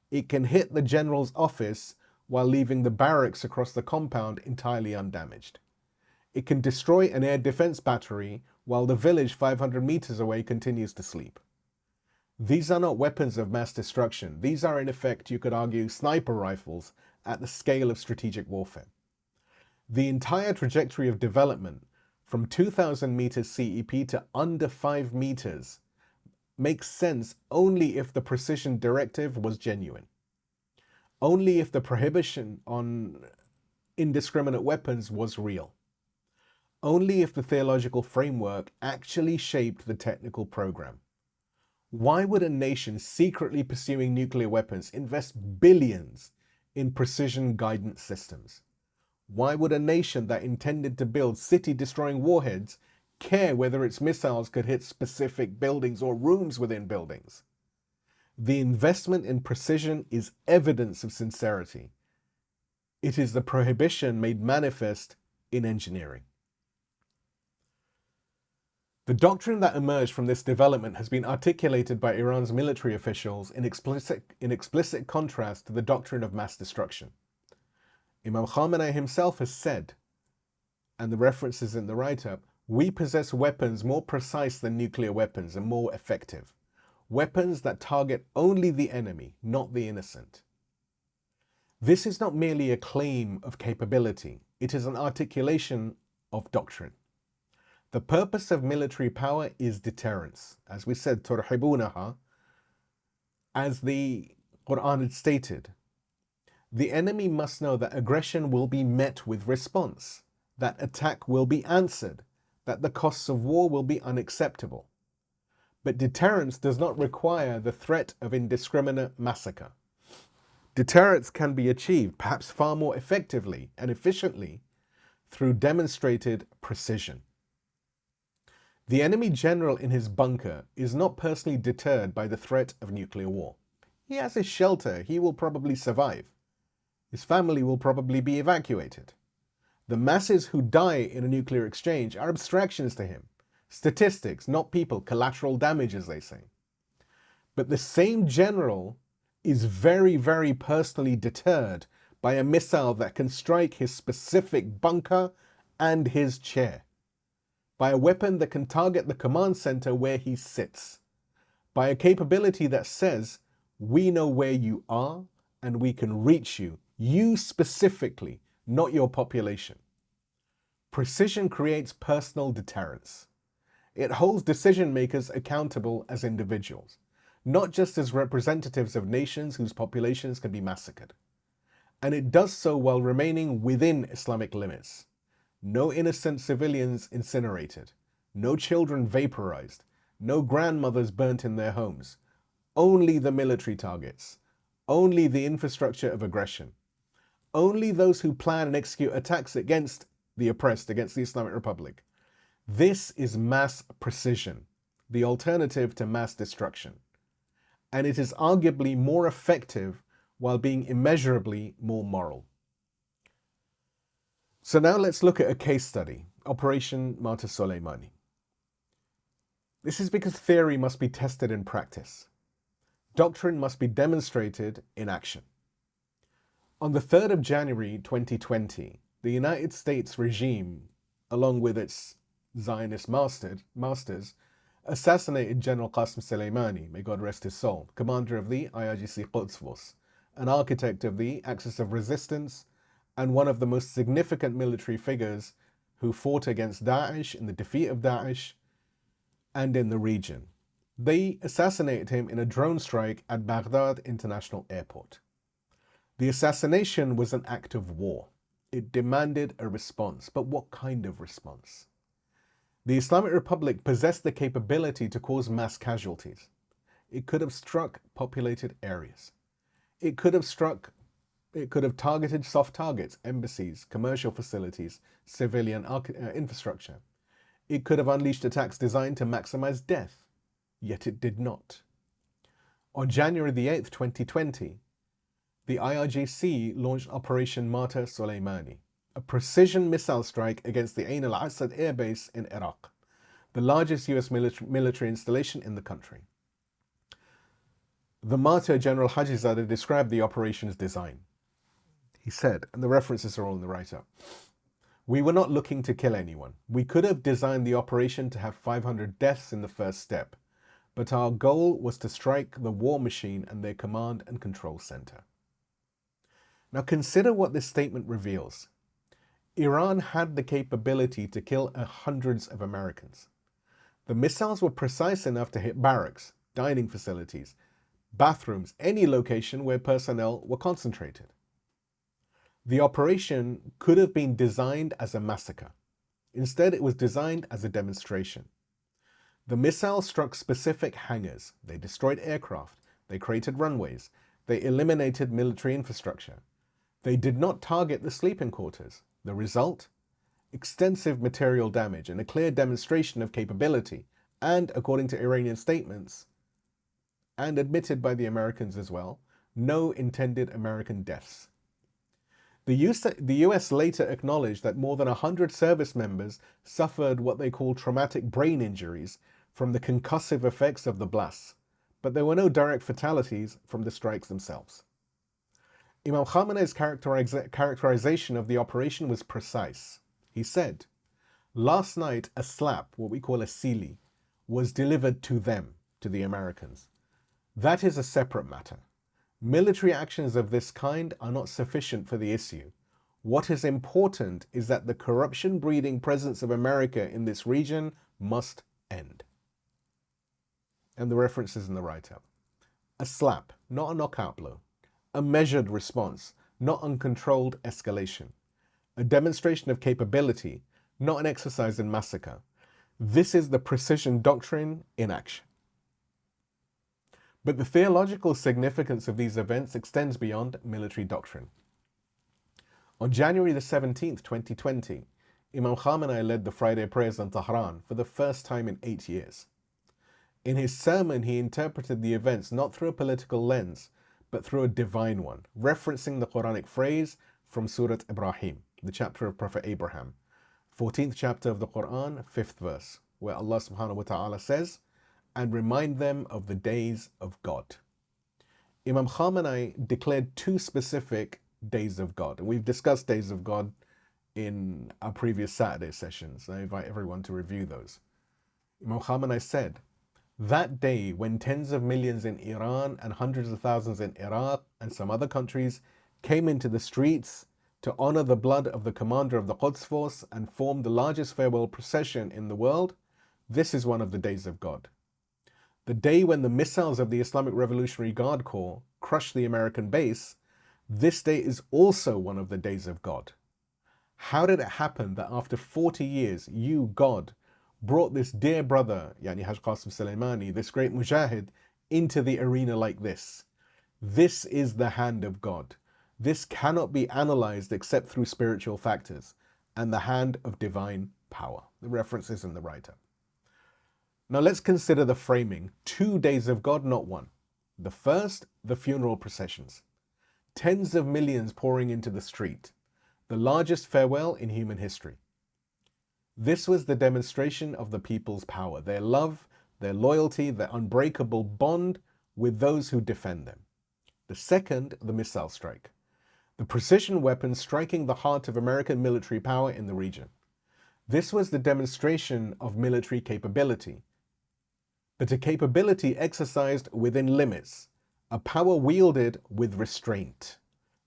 It can hit the general's office while leaving the barracks across the compound entirely undamaged. It can destroy an air defense battery while the village 500 meters away continues to sleep. These are not weapons of mass destruction. These are, in effect, you could argue, sniper rifles at the scale of strategic warfare. The entire trajectory of development from 2,000 meters CEP to under 5 meters makes sense only if the precision directive was genuine. only if the prohibition on indiscriminate weapons was real. Only if the theological framework actually shaped the technical program. Why would a nation secretly pursuing nuclear weapons invest billions in precision guidance systems? Why would a nation that intended to build city-destroying warheads care whether its missiles could hit specific buildings or rooms within buildings? The investment in precision is evidence of sincerity. It is the prohibition made manifest in engineering. The doctrine that emerged from this development has been articulated by Iran's military officials in explicit contrast to the doctrine of mass destruction. Imam Khamenei himself has said, and the references in the write-up, we possess weapons more precise than nuclear weapons and more effective. Weapons that target only the enemy, not the innocent. This is not merely a claim of capability, it is an articulation of doctrine. The purpose of military power is deterrence. As we said, turhibunaha, as the Quran had stated, the enemy must know that aggression will be met with response, that attack will be answered, that the costs of war will be unacceptable. But deterrence does not require the threat of indiscriminate massacre. Deterrence can be achieved, perhaps far more effectively and efficiently, through demonstrated precision. The enemy general in his bunker is not personally deterred by the threat of nuclear war. He has his shelter, he will probably survive. His family will probably be evacuated. The masses who die in a nuclear exchange are abstractions to him. Statistics, not people, collateral damage, as they say. But the same general is very, very personally deterred by a missile that can strike his specific bunker and his chair. By a weapon that can target the command center where he sits. By a capability that says, we know where you are and we can reach you. You specifically, not your population. Precision creates personal deterrence. It holds decision makers accountable as individuals, not just as representatives of nations whose populations can be massacred. And it does so while remaining within Islamic limits. No innocent civilians incinerated, no children vaporized, no grandmothers burnt in their homes, only the military targets, only the infrastructure of aggression, only those who plan and execute attacks against the oppressed, against the Islamic Republic. This is mass precision, the alternative to mass destruction. And it is arguably more effective while being immeasurably more moral. So now let's look at a case study, Operation Martyr Soleimani. This is because theory must be tested in practice. Doctrine must be demonstrated in action. On the 3rd of January 2020, the United States regime, along with its Zionist masters, assassinated General Qasem Soleimani, may God rest his soul, commander of the IRGC Quds Force, an architect of the Axis of Resistance, and one of the most significant military figures who fought against Daesh in the defeat of Daesh and in the region. They assassinated him in a drone strike at Baghdad International Airport. The assassination was an act of war. It demanded a response, but what kind of response? The Islamic Republic possessed the capability to cause mass casualties. It could have struck populated areas. It could have targeted soft targets, embassies, commercial facilities, civilian infrastructure. It could have unleashed attacks designed to maximize death, yet it did not. On January the 8th, 2020, the IRGC launched Operation Martyr Soleimani, a precision missile strike against the Ain al-Assad airbase in Iraq, the largest US military installation in the country. The martyr General Hajizadeh described the operation's design. He said, and the references are all in the write-up, we were not looking to kill anyone. We could have designed the operation to have 500 deaths in the first step, but our goal was to strike the war machine and their command and control center. Now consider what this statement reveals. Iran had the capability to kill hundreds of Americans. The missiles were precise enough to hit barracks, dining facilities, bathrooms, any location where personnel were concentrated. The operation could have been designed as a massacre. Instead, it was designed as a demonstration. The missiles struck specific hangars. They destroyed aircraft. They created runways. They eliminated military infrastructure. They did not target the sleeping quarters. The result? Extensive material damage and a clear demonstration of capability, and, according to Iranian statements, and admitted by the Americans as well, no intended American deaths. The US later acknowledged that more than 100 service members suffered what they call traumatic brain injuries from the concussive effects of the blasts, but there were no direct fatalities from the strikes themselves. Imam Khamenei's characterization of the operation was precise. He said, "Last night a slap, what we call a sili, was delivered to them, to the Americans. That is a separate matter. Military actions of this kind are not sufficient for the issue. What is important is that the corruption-breeding presence of America in this region must end." And the reference is in the write-up. A slap, not a knockout blow. A measured response, not uncontrolled escalation. A demonstration of capability, not an exercise in massacre. This is the precision doctrine in action. But the theological significance of these events extends beyond military doctrine. On January the 17th, 2020, Imam Khamenei led the Friday prayers in Tehran for the first time in 8 years. In his sermon, he interpreted the events not through a political lens, but through a divine one, referencing the Quranic phrase from Surah Ibrahim, the chapter of Prophet Abraham, 14th chapter of the Quran, 5th verse, where Allah subhanahu wa ta'ala says, "And remind them of the days of God." Imam Khamenei declared 2 specific days of God, and we've discussed days of God in our previous Saturday sessions. I invite everyone to review those. Imam Khamenei said, "That day when tens of millions in Iran and hundreds of thousands in Iraq and some other countries came into the streets to honor the blood of the commander of the Quds force and formed the largest farewell procession in the world, this is one of the days of God. The day when the missiles of the Islamic Revolutionary Guard Corps crushed the American base, this day is also one of the days of God. How did it happen that after 40 years, you, God, brought this dear brother, Yani Haj Qasim Soleimani, this great mujahid, into the arena like this? This is the hand of God. This cannot be analyzed except through spiritual factors and the hand of divine power." The reference is in the write-up. Now let's consider the framing. 2 days of God, not one. The first, the funeral processions. Tens of millions pouring into the street. The largest farewell in human history. This was the demonstration of the people's power, their love, their loyalty, their unbreakable bond with those who defend them. The second, the missile strike. The precision weapons striking the heart of American military power in the region. This was the demonstration of military capability, but a capability exercised within limits, a power wielded with restraint.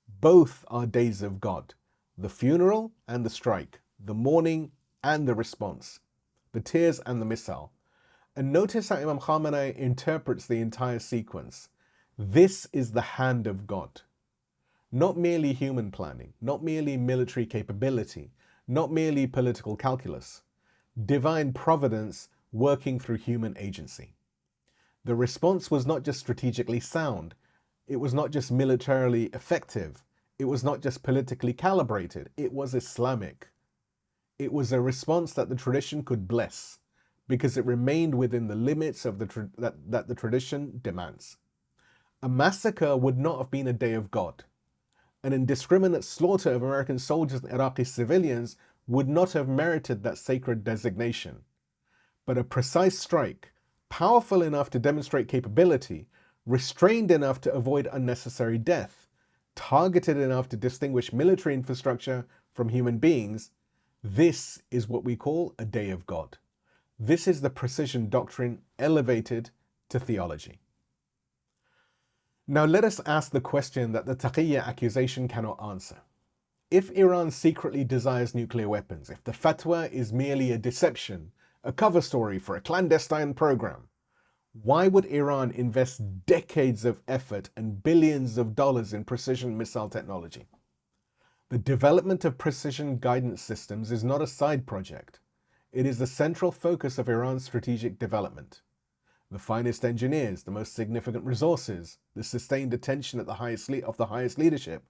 Both are days of God, the funeral and the strike, the mourning and the response, the tears and the missile. And notice how Imam Khamenei interprets the entire sequence. This is the hand of God. Not merely human planning, not merely military capability, not merely political calculus. Divine providence working through human agency. The response was not just strategically sound. It was not just militarily effective. It was not just politically calibrated. It was Islamic. It was a response that the tradition could bless because it remained within the limits of that the tradition demands. A massacre would not have been a day of God. An indiscriminate slaughter of American soldiers and Iraqi civilians would not have merited that sacred designation. But a precise strike, powerful enough to demonstrate capability, restrained enough to avoid unnecessary death, targeted enough to distinguish military infrastructure from human beings, this is what we call a day of God. This is the precision doctrine elevated to theology. Now let us ask the question that the Taqiyyah accusation cannot answer. If Iran secretly desires nuclear weapons, if the fatwa is merely a deception, a cover story for a clandestine program, Why would Iran invest decades of effort and billions of dollars in precision missile technology? The development of precision guidance systems is not a side project. It is the central focus of Iran's strategic development. The finest engineers, the most significant resources, the sustained attention at the highest leadership,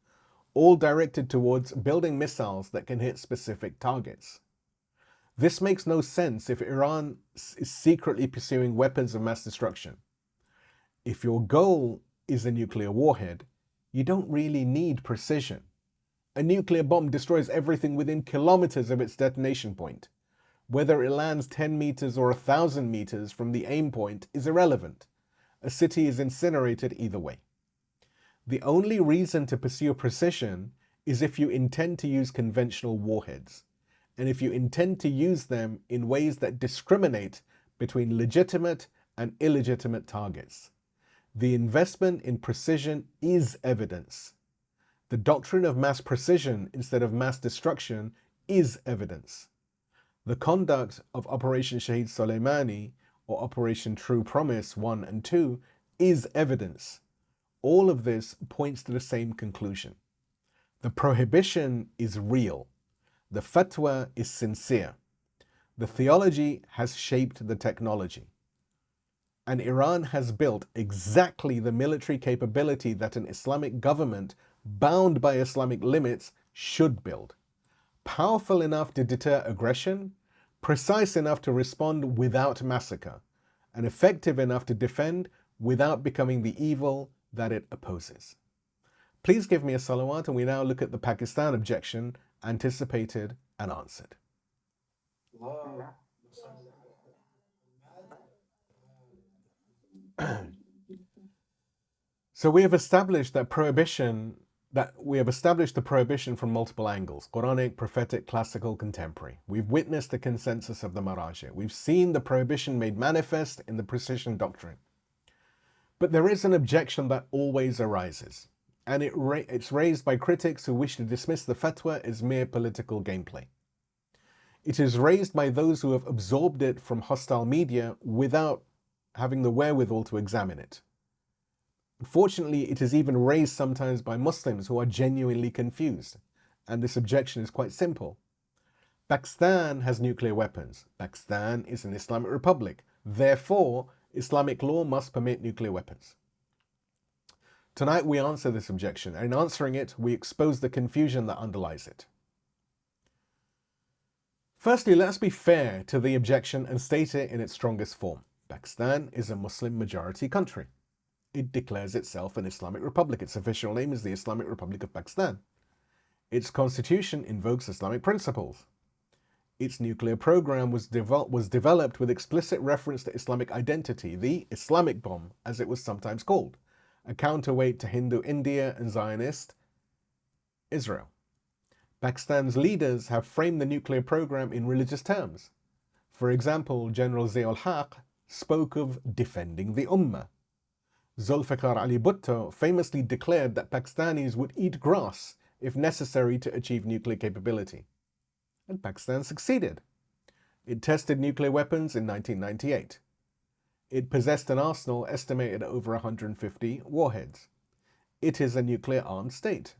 all directed towards building missiles that can hit specific targets. This makes no sense if Iran is secretly pursuing weapons of mass destruction. If your goal is a nuclear warhead, you don't really need precision. A nuclear bomb destroys everything within kilometers of its detonation point. Whether it lands 10 meters or 1,000 meters from the aim point is irrelevant. A city is incinerated either way. The only reason to pursue precision is if you intend to use conventional warheads, and if you intend to use them in ways that discriminate between legitimate and illegitimate targets. The investment in precision is evidence. The doctrine of mass precision instead of mass destruction is evidence. The conduct of Operation Shahid Soleimani or Operation True Promise 1 and 2 is evidence. All of this points to the same conclusion. The prohibition is real. The fatwa is sincere. The theology has shaped the technology. And Iran has built exactly the military capability that an Islamic government bound by Islamic limits should build. Powerful enough to deter aggression, precise enough to respond without massacre, and effective enough to defend without becoming the evil that it opposes. Please give me a salawat, and we now look at the Pakistan objection, anticipated and answered. So we have established the prohibition from multiple angles: Quranic, prophetic, classical, contemporary. We've witnessed the consensus of the Maraji. We've seen the prohibition made manifest in the precision doctrine. But there is an objection that always arises, and it's raised by critics who wish to dismiss the fatwa as mere political gameplay. It is raised by those who have absorbed it from hostile media without having the wherewithal to examine it. Unfortunately, it is even raised sometimes by Muslims who are genuinely confused, and this objection is quite simple. Pakistan has nuclear weapons. Pakistan is an Islamic republic. Therefore, Islamic law must permit nuclear weapons. Tonight we answer this objection, and in answering it, we expose the confusion that underlies it. Firstly, let's be fair to the objection and state it in its strongest form. Pakistan is a Muslim majority country. It declares itself an Islamic republic. Its official name is the Islamic Republic of Pakistan. Its constitution invokes Islamic principles. Its nuclear program was developed with explicit reference to Islamic identity, the Islamic bomb, as it was sometimes called, a counterweight to Hindu India and Zionist Israel. Pakistan's leaders have framed the nuclear program in religious terms. For example, General Zia-ul-Haq spoke of defending the Ummah. Zulfikar Ali Bhutto famously declared that Pakistanis would eat grass if necessary to achieve nuclear capability. And Pakistan succeeded. It tested nuclear weapons in 1998. It possessed an arsenal estimated at over 150 warheads. It is a nuclear-armed state.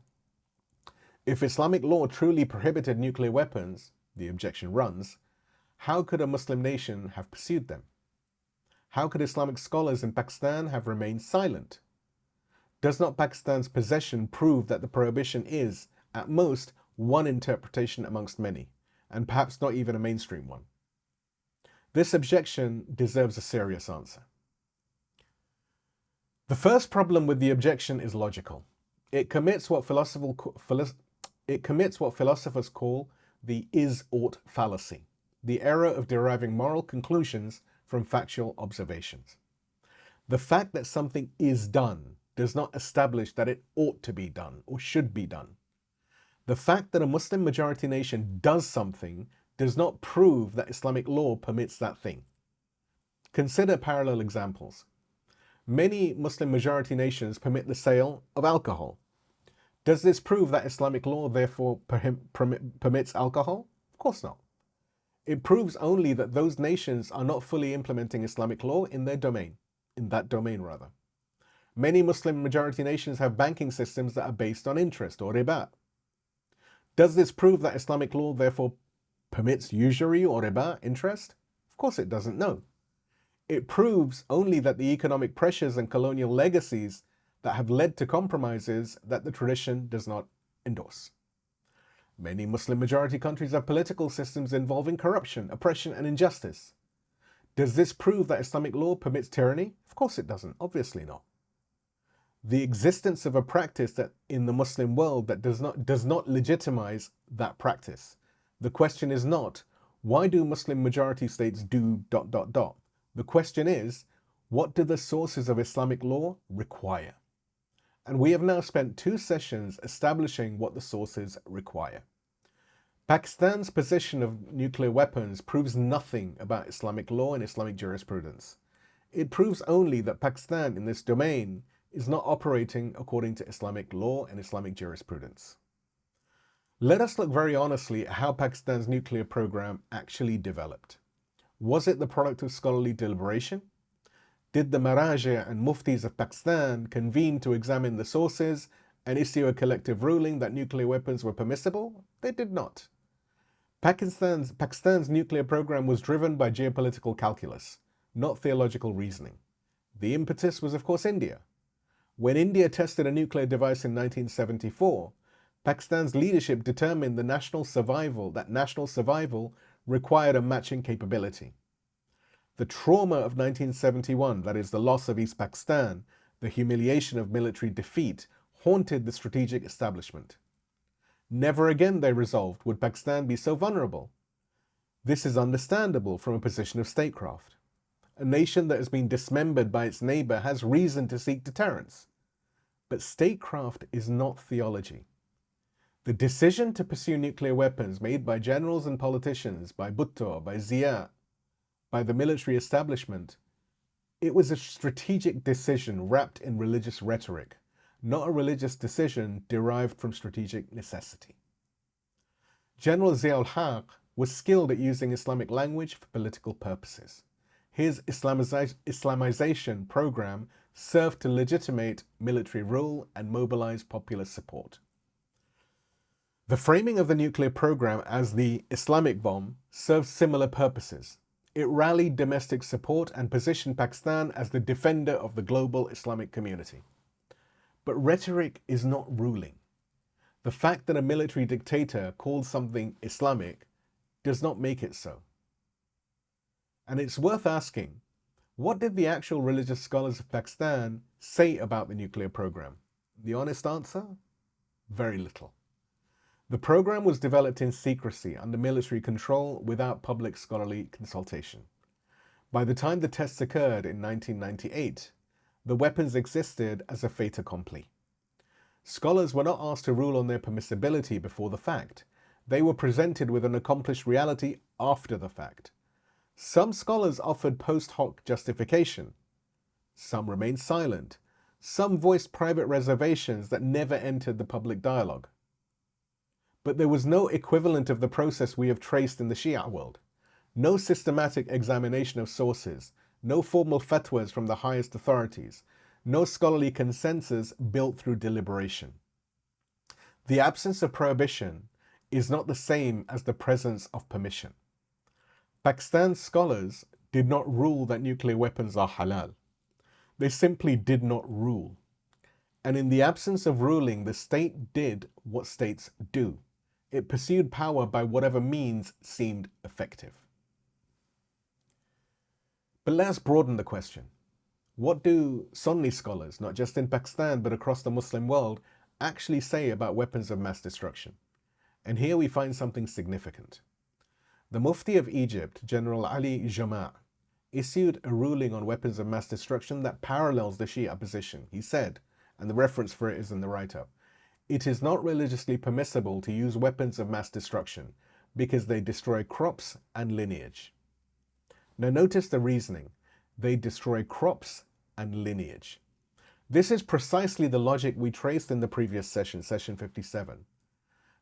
If Islamic law truly prohibited nuclear weapons, the objection runs, how could a Muslim nation have pursued them? How could Islamic scholars in Pakistan have remained silent? Does not Pakistan's possession prove that the prohibition is, at most, one interpretation amongst many, and perhaps not even a mainstream one? This objection deserves a serious answer. The first problem with the objection is logical. It commits what philosophers call the is-ought fallacy, the error of deriving moral conclusions from factual observations. The fact that something is done does not establish that it ought to be done or should be done. The fact that a Muslim majority nation does something does not prove that Islamic law permits that thing. Consider parallel examples. Many Muslim majority nations permit the sale of alcohol. Does this prove that Islamic law therefore permits alcohol? Of course not. It proves only that those nations are not fully implementing Islamic law in their domain. in that domain rather. Many Muslim majority nations have banking systems that are based on interest or riba. Does this prove that Islamic law therefore permits usury or riba, interest? Of course it doesn't, no. It proves only that the economic pressures and colonial legacies that have led to compromises that the tradition does not endorse. Many Muslim majority countries have political systems involving corruption, oppression, and injustice. Does this prove that Islamic law permits tyranny? Of course it doesn't, obviously not. The existence of a practice that in the Muslim world that does not legitimize that practice. The question is not, why do Muslim majority states do ... The question is, what do the sources of Islamic law require? And we have now spent 2 sessions establishing what the sources require. Pakistan's position of nuclear weapons proves nothing about Islamic law and Islamic jurisprudence. It proves only that Pakistan in this domain is not operating according to Islamic law and Islamic jurisprudence. Let us look very honestly at how Pakistan's nuclear program actually developed. Was it the product of scholarly deliberation? Did the Maraji and Muftis of Pakistan convene to examine the sources and issue a collective ruling that nuclear weapons were permissible? They did not. Pakistan's nuclear program was driven by geopolitical calculus, not theological reasoning. The impetus was, of course, India. When India tested a nuclear device in 1974, Pakistan's leadership determined that national survival required a matching capability. The trauma of 1971, that is the loss of East Pakistan, the humiliation of military defeat, haunted the strategic establishment. Never again, they resolved, would Pakistan be so vulnerable. This is understandable from a position of statecraft. A nation that has been dismembered by its neighbor has reason to seek deterrence. But statecraft is not theology. The decision to pursue nuclear weapons made by generals and politicians, by Bhutto, by Zia, by the military establishment, it was a strategic decision wrapped in religious rhetoric, not a religious decision derived from strategic necessity. General Zia-ul-Haq was skilled at using Islamic language for political purposes. His Islamization program served to legitimate military rule and mobilize popular support. The framing of the nuclear program as the Islamic bomb served similar purposes. It rallied domestic support and positioned Pakistan as the defender of the global Islamic community. But rhetoric is not ruling. The fact that a military dictator called something Islamic does not make it so. And it's worth asking, what did the actual religious scholars of Pakistan say about the nuclear program? The honest answer? Very little. The program was developed in secrecy under military control without public scholarly consultation. By the time the tests occurred in 1998, the weapons existed as a fait accompli. Scholars were not asked to rule on their permissibility before the fact. They were presented with an accomplished reality after the fact. Some scholars offered post hoc justification. Some remained silent. Some voiced private reservations that never entered the public dialogue. But there was no equivalent of the process we have traced in the Shia world. No systematic examination of sources, no formal fatwas from the highest authorities, no scholarly consensus built through deliberation. The absence of prohibition is not the same as the presence of permission. Pakistan's scholars did not rule that nuclear weapons are halal. They simply did not rule. And in the absence of ruling, the state did what states do. It pursued power by whatever means seemed effective. But let us broaden the question. What do Sunni scholars, not just in Pakistan but across the Muslim world, actually say about weapons of mass destruction? And here we find something significant. The Mufti of Egypt, General Ali Jama', issued a ruling on weapons of mass destruction that parallels the Shia position. He said, and the reference for it is in the write-up, "It is not religiously permissible to use weapons of mass destruction because they destroy crops and lineage." Now notice the reasoning. They destroy crops and lineage. This is precisely the logic we traced in the previous session, session 57.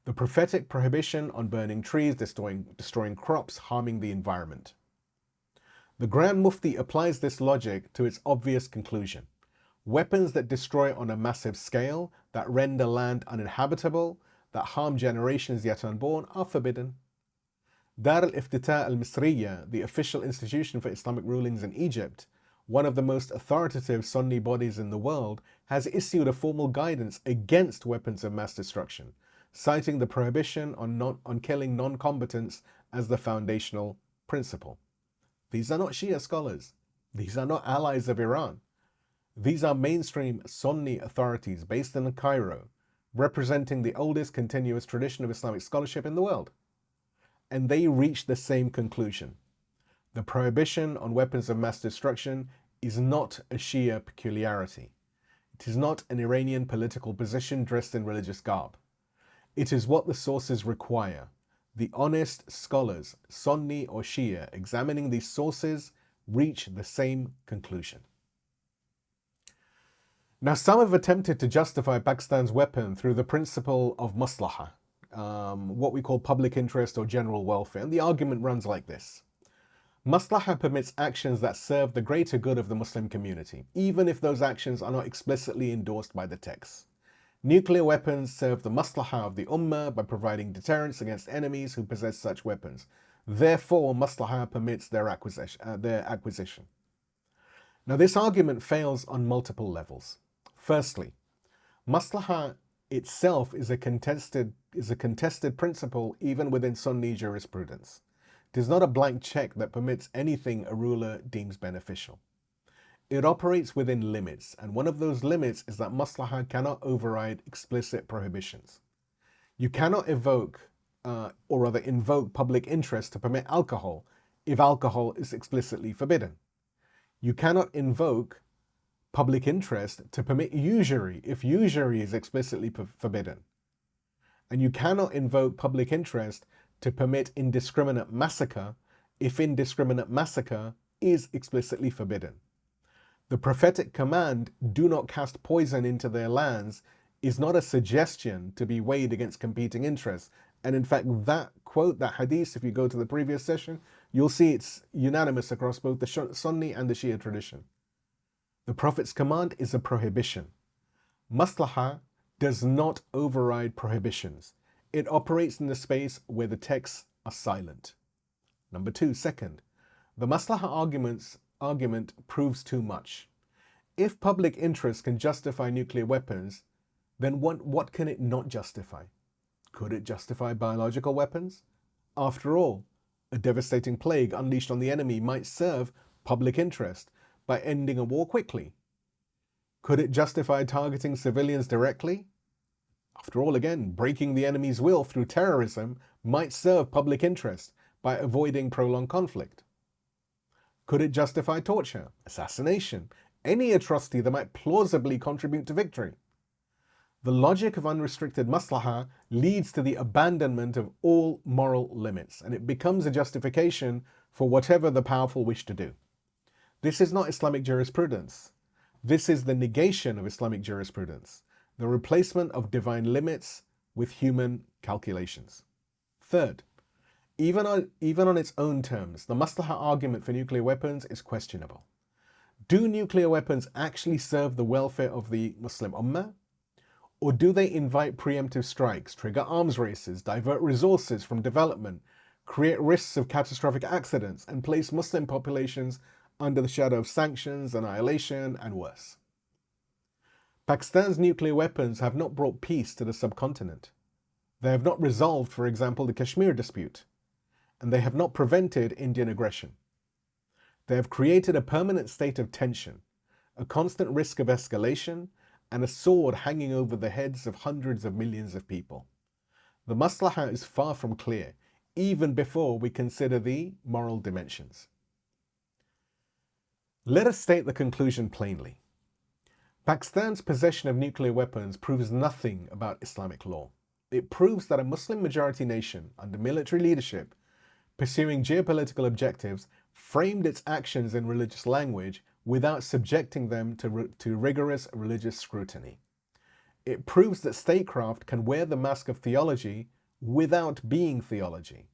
The prophetic prohibition on burning trees, destroying crops, harming the environment. The Grand Mufti applies this logic to its obvious conclusion. Weapons that destroy on a massive scale, that render land uninhabitable, that harm generations yet unborn, are forbidden. Dar al-Iftita al-Misriya, the official institution for Islamic rulings in Egypt, one of the most authoritative Sunni bodies in the world, has issued a formal guidance against weapons of mass destruction, citing the prohibition on killing non-combatants as the foundational principle. These are not Shia scholars. These are not allies of Iran. These are mainstream Sunni authorities based in Cairo, representing the oldest continuous tradition of Islamic scholarship in the world. And they reached the same conclusion. The prohibition on weapons of mass destruction is not a Shia peculiarity. It is not an Iranian political position dressed in religious garb. It is what the sources require. The honest scholars, Sunni or Shia, examining these sources, reach the same conclusion. Now, some have attempted to justify Pakistan's weapon through the principle of maslaha, what we call public interest or general welfare, and the argument runs like this. Maslaha permits actions that serve the greater good of the Muslim community, even if those actions are not explicitly endorsed by the text. Nuclear weapons serve the maslaha of the ummah by providing deterrence against enemies who possess such weapons. Therefore, maslaha permits their acquisition. Now, this argument fails on multiple levels. Firstly, maslaha itself is a contested principle even within Sunni jurisprudence. It is not a blank check that permits anything a ruler deems beneficial. It operates within limits, and one of those limits is that maslaha cannot override explicit prohibitions. You cannot invoke public interest to permit alcohol if alcohol is explicitly forbidden. You cannot invoke public interest to permit usury if usury is explicitly forbidden. And you cannot invoke public interest to permit indiscriminate massacre if indiscriminate massacre is explicitly forbidden. The prophetic command, do not cast poison into their lands, is not a suggestion to be weighed against competing interests. And in fact, that quote, that hadith, if you go to the previous session, you'll see it's unanimous across both the Sunni and the Shia tradition. The Prophet's command is a prohibition. Maslaha does not override prohibitions. It operates in the space where the texts are silent. Number two, second, the maslaha argument proves too much. If public interest can justify nuclear weapons, then what can it not justify? Could it justify biological weapons? After all, a devastating plague unleashed on the enemy might serve public interest by ending a war quickly. Could it justify targeting civilians directly? After all, again, breaking the enemy's will through terrorism might serve public interest by avoiding prolonged conflict. Could it justify torture, assassination, any atrocity that might plausibly contribute to victory? The logic of unrestricted maslaha leads to the abandonment of all moral limits, and it becomes a justification for whatever the powerful wish to do. This is not Islamic jurisprudence. This is the negation of Islamic jurisprudence, the replacement of divine limits with human calculations. Third, even on its own terms, the maslaha argument for nuclear weapons is questionable. Do nuclear weapons actually serve the welfare of the Muslim ummah? Or do they invite preemptive strikes, trigger arms races, divert resources from development, create risks of catastrophic accidents, and place Muslim populations under the shadow of sanctions, annihilation, and worse? Pakistan's nuclear weapons have not brought peace to the subcontinent. They have not resolved, for example, the Kashmir dispute, and they have not prevented Indian aggression. They have created a permanent state of tension, a constant risk of escalation, and a sword hanging over the heads of hundreds of millions of people. The maslaha is far from clear, even before we consider the moral dimensions. Let us state the conclusion plainly. Pakistan's possession of nuclear weapons proves nothing about Islamic law. It proves that a Muslim majority nation under military leadership, pursuing geopolitical objectives, framed its actions in religious language without subjecting them to rigorous religious scrutiny. It proves that statecraft can wear the mask of theology without being theology.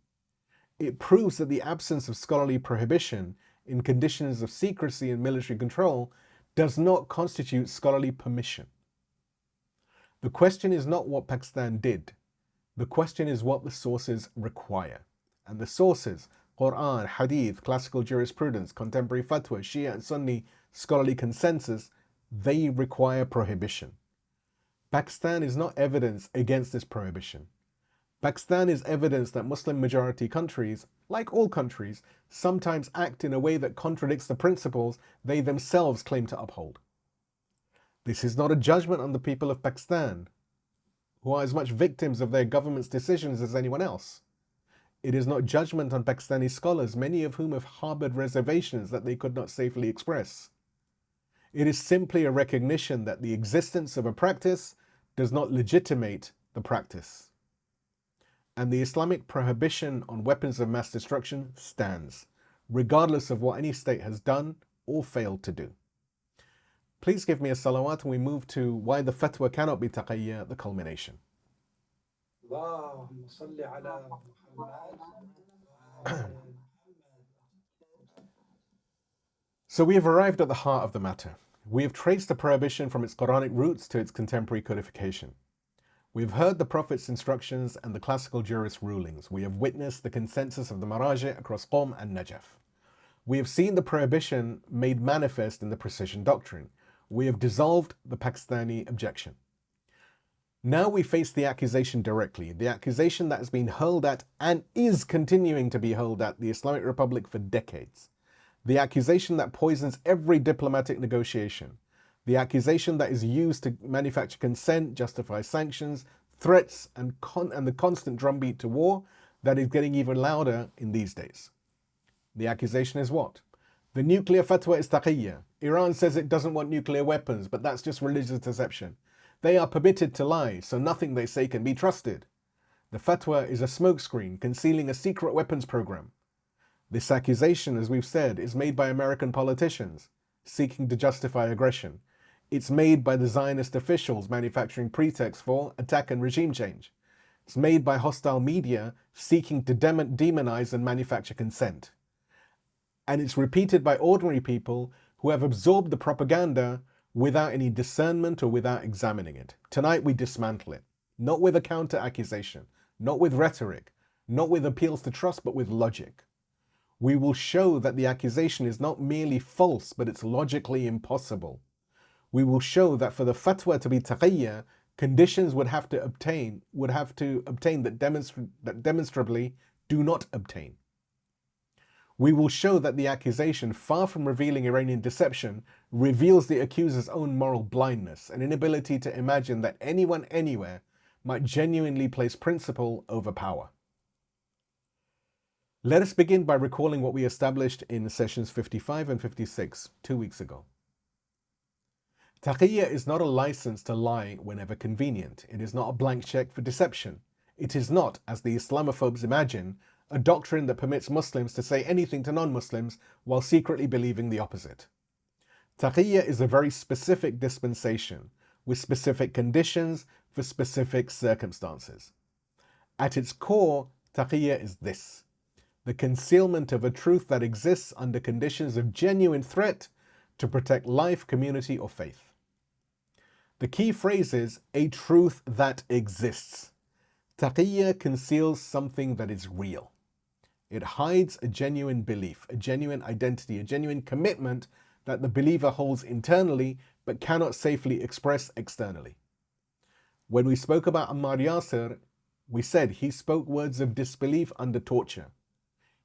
It proves that the absence of scholarly prohibition in conditions of secrecy and military control does not constitute scholarly permission. The question is not what Pakistan did. The question is what the sources require. And the sources, Quran, Hadith, classical jurisprudence, contemporary fatwa, Shia and Sunni scholarly consensus, they require prohibition. Pakistan is not evidence against this prohibition. Pakistan is evidence that Muslim majority countries, like all countries, sometimes act in a way that contradicts the principles they themselves claim to uphold. This is not a judgment on the people of Pakistan, who are as much victims of their government's decisions as anyone else. It is not judgment on Pakistani scholars, many of whom have harbored reservations that they could not safely express. It is simply a recognition that the existence of a practice does not legitimate the practice. And the Islamic prohibition on weapons of mass destruction stands, regardless of what any state has done or failed to do. Please give me a salawat and we move to why the fatwa cannot be taqiyyah, the culmination. So we have arrived at the heart of the matter. We have traced the prohibition from its Quranic roots to its contemporary codification. We have heard the Prophet's instructions and the classical jurist rulings. We have witnessed the consensus of the Maraji across Qom and Najaf. We have seen the prohibition made manifest in the precision doctrine. We have dissolved the Pakistani objection. Now we face the accusation directly, the accusation that has been hurled at and is continuing to be hurled at the Islamic Republic for decades. The accusation that poisons every diplomatic negotiation. The accusation that is used to manufacture consent, justify sanctions, threats, and the constant drumbeat to war that is getting even louder in these days. The accusation is what? The nuclear fatwa is taqiyyah. Iran says it doesn't want nuclear weapons, but that's just religious deception. They are permitted to lie, so nothing they say can be trusted. The fatwa is a smokescreen concealing a secret weapons program. This accusation, as we've said, is made by American politicians seeking to justify aggression. It's made by the Zionist officials manufacturing pretexts for attack and regime change. It's made by hostile media seeking to demonize and manufacture consent. And it's repeated by ordinary people who have absorbed the propaganda without any discernment or without examining it. Tonight we dismantle it, not with a counter-accusation, not with rhetoric, not with appeals to trust, but with logic. We will show that the accusation is not merely false, but it's logically impossible. We will show that for the fatwa to be taqiyyah, conditions would have to obtain that demonstrably do not obtain. We will show that the accusation, far from revealing Iranian deception, reveals the accuser's own moral blindness, an inability to imagine that anyone anywhere might genuinely place principle over power. Let us begin by recalling what we established in sessions 55 and 56 2 weeks ago. Taqiyyah is not a license to lie whenever convenient. It is not a blank check for deception. It is not, as the Islamophobes imagine, a doctrine that permits Muslims to say anything to non-Muslims while secretly believing the opposite. Taqiyyah is a very specific dispensation with specific conditions for specific circumstances. At its core, Taqiyyah is this: the concealment of a truth that exists under conditions of genuine threat to protect life, community, or faith. The key phrase is a truth that exists. Taqiyyah conceals something that is real. It hides a genuine belief, a genuine identity, a genuine commitment that the believer holds internally but cannot safely express externally. When we spoke about Ammar Yasir, we said he spoke words of disbelief under torture.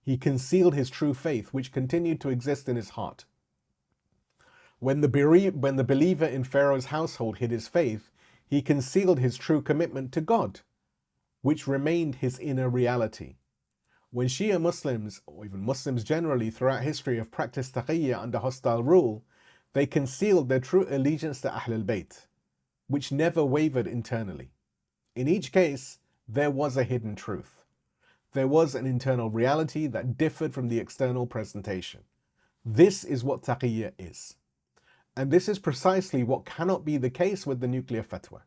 He concealed his true faith, which continued to exist in his heart. When the believer in Pharaoh's household hid his faith, he concealed his true commitment to God, which remained his inner reality. When Shia Muslims, or even Muslims generally throughout history, have practiced taqiyyah under hostile rule, they concealed their true allegiance to Ahlulbayt, which never wavered internally. In each case, there was a hidden truth. There was an internal reality that differed from the external presentation. This is what taqiyyah is. And this is precisely what cannot be the case with the nuclear fatwa.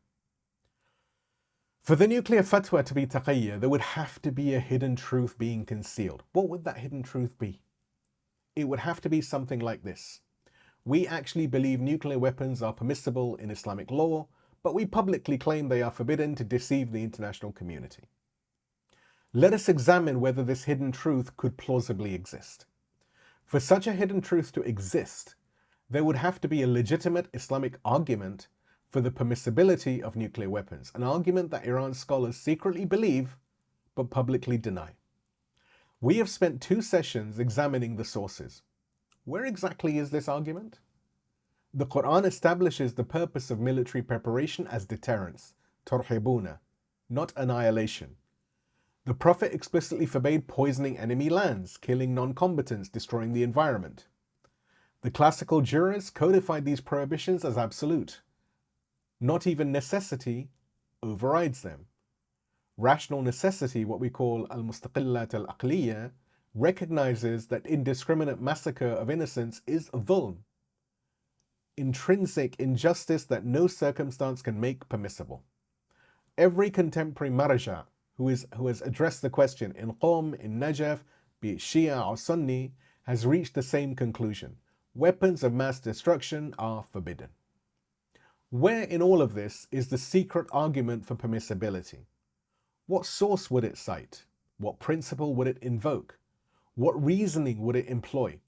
For the nuclear fatwa to be taqiyyah, there would have to be a hidden truth being concealed. What would that hidden truth be? it would have to be something like this. We actually believe nuclear weapons are permissible in Islamic law, but we publicly claim they are forbidden to deceive the international community. Let us examine whether this hidden truth could plausibly exist. For such a hidden truth to exist, there would have to be a legitimate Islamic argument for the permissibility of nuclear weapons, an argument that Iran scholars secretly believe but publicly deny. We have spent 2 sessions examining the sources. Where exactly is this argument? The Quran establishes the purpose of military preparation as deterrence, tarhibuna, not annihilation. The Prophet explicitly forbade poisoning enemy lands, killing non-combatants, destroying the environment. The classical jurists codified these prohibitions as absolute. Not even necessity overrides them. Rational necessity, what we call al-mustaqillat al-aqliyyah, recognizes that indiscriminate massacre of innocents is dhulm, intrinsic injustice that no circumstance can make permissible. Every contemporary marja who has addressed the question in Qom, in Najaf, be it Shia or Sunni, has reached the same conclusion. Weapons of mass destruction are forbidden. Where in all of this is the secret argument for permissibility? What source would it cite? What principle would it invoke? What reasoning would it employ?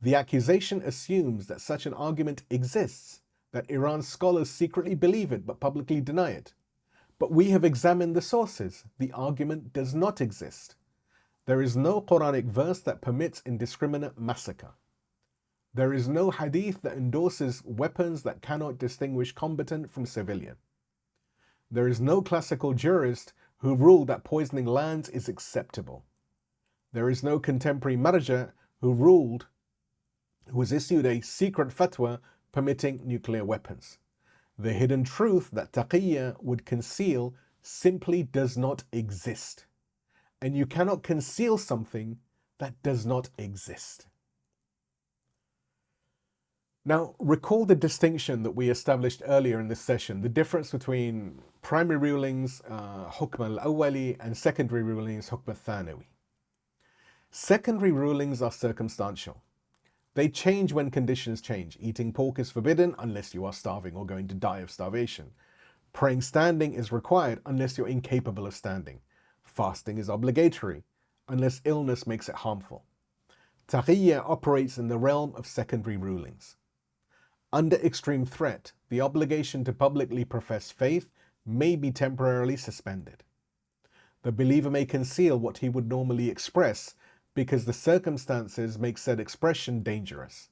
The accusation assumes that such an argument exists, that Iran's scholars secretly believe it but publicly deny it. But we have examined the sources. The argument does not exist. There is no Quranic verse that permits indiscriminate massacre. There is no hadith that endorses weapons that cannot distinguish combatant from civilian. There is no classical jurist who ruled that poisoning lands is acceptable. There is no contemporary marja who has issued a secret fatwa permitting nuclear weapons. The hidden truth that Taqiyyah would conceal simply does not exist. And you cannot conceal something that does not exist. Now, recall the distinction that we established earlier in this session, the difference between primary rulings, Hukm Awwali, and secondary rulings, Hukm Thanawi. Secondary rulings are circumstantial. They change when conditions change. Eating pork is forbidden unless you are starving or going to die of starvation. Praying standing is required unless you're incapable of standing. Fasting is obligatory unless illness makes it harmful. Taqiyyah operates in the realm of secondary rulings. Under extreme threat, the obligation to publicly profess faith may be temporarily suspended. The believer may conceal what he would normally express because the circumstances make said expression dangerous.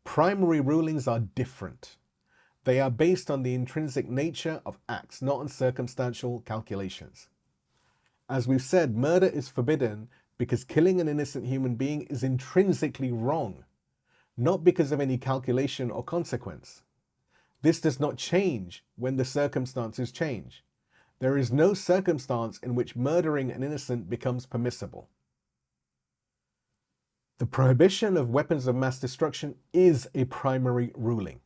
Primary rulings are different. They are based on the intrinsic nature of acts, not on circumstantial calculations. As we've said, murder is forbidden because killing an innocent human being is intrinsically wrong, not because of any calculation or consequence. This does not change when the circumstances change. There is no circumstance in which murdering an innocent becomes permissible. The prohibition of weapons of mass destruction is a primary ruling.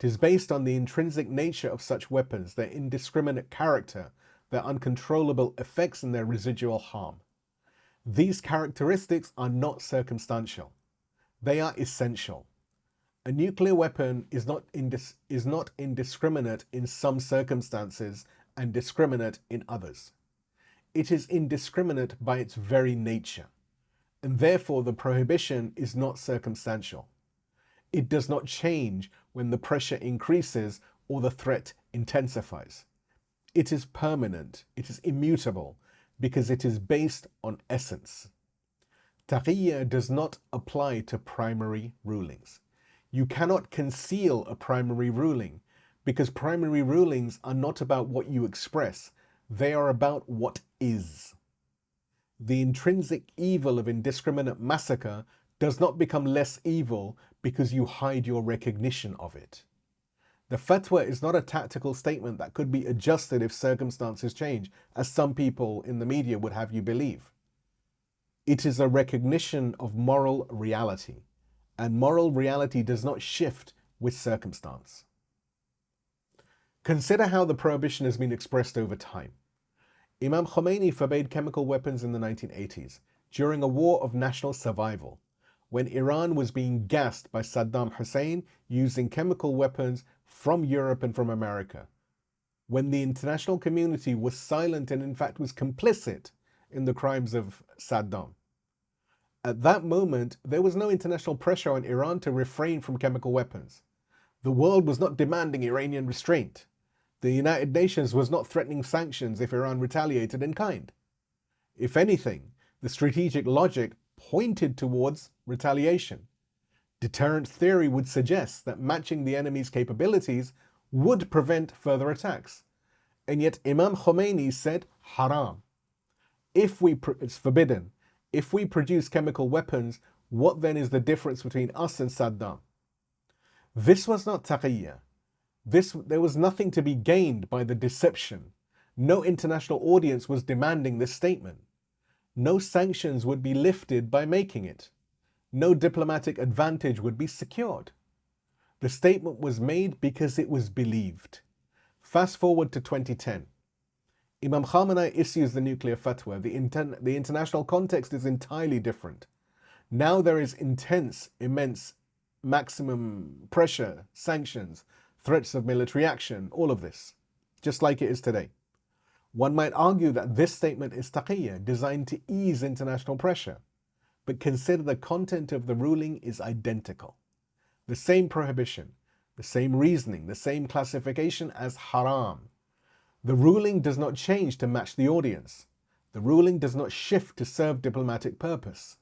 It is based on the intrinsic nature of such weapons, their indiscriminate character, their uncontrollable effects, and their residual harm. These characteristics are not circumstantial. They are essential. A nuclear weapon is not indiscriminate in some circumstances and discriminate in others. It is indiscriminate by its very nature, and therefore the prohibition is not circumstantial. It does not change when the pressure increases or the threat intensifies. It is permanent, it is immutable, because it is based on essence. Taqiyyah does not apply to primary rulings. You cannot conceal a primary ruling because primary rulings are not about what you express, they are about what is. The intrinsic evil of indiscriminate massacre does not become less evil because you hide your recognition of it. The fatwa is not a tactical statement that could be adjusted if circumstances change, as some people in the media would have you believe. It is a recognition of moral reality, and moral reality does not shift with circumstance. Consider how the prohibition has been expressed over time. Imam Khamenei forbade chemical weapons in the 1980s, during a war of national survival. when Iran was being gassed by Saddam Hussein using chemical weapons from Europe and from America, when the international community was silent and in fact was complicit in the crimes of Saddam. At that moment, there was no international pressure on Iran to refrain from chemical weapons. The world was not demanding Iranian restraint. The United Nations was not threatening sanctions if Iran retaliated in kind. If anything, the strategic logic pointed towards retaliation. Deterrent theory would suggest that matching the enemy's capabilities would prevent further attacks. And yet Imam Khamenei said, Haram. It's forbidden. If we produce chemical weapons, what then is the difference between us and Saddam? This was not Taqiyyah. There was nothing to be gained by the deception. No international audience was demanding this statement. No sanctions would be lifted by making it. No diplomatic advantage would be secured. The statement was made because it was believed. Fast forward to 2010. Imam Khamenei issues the Nuclear Fatwa. The international context is entirely different. Now there is intense, immense, maximum pressure, sanctions, threats of military action, all of this, just like it is today. One might argue that this statement is Taqiyyah, designed to ease international pressure, but consider the content of the ruling is identical. The same prohibition, the same reasoning, the same classification as haram. The ruling does not change to match the audience. The ruling does not shift to serve diplomatic purpose.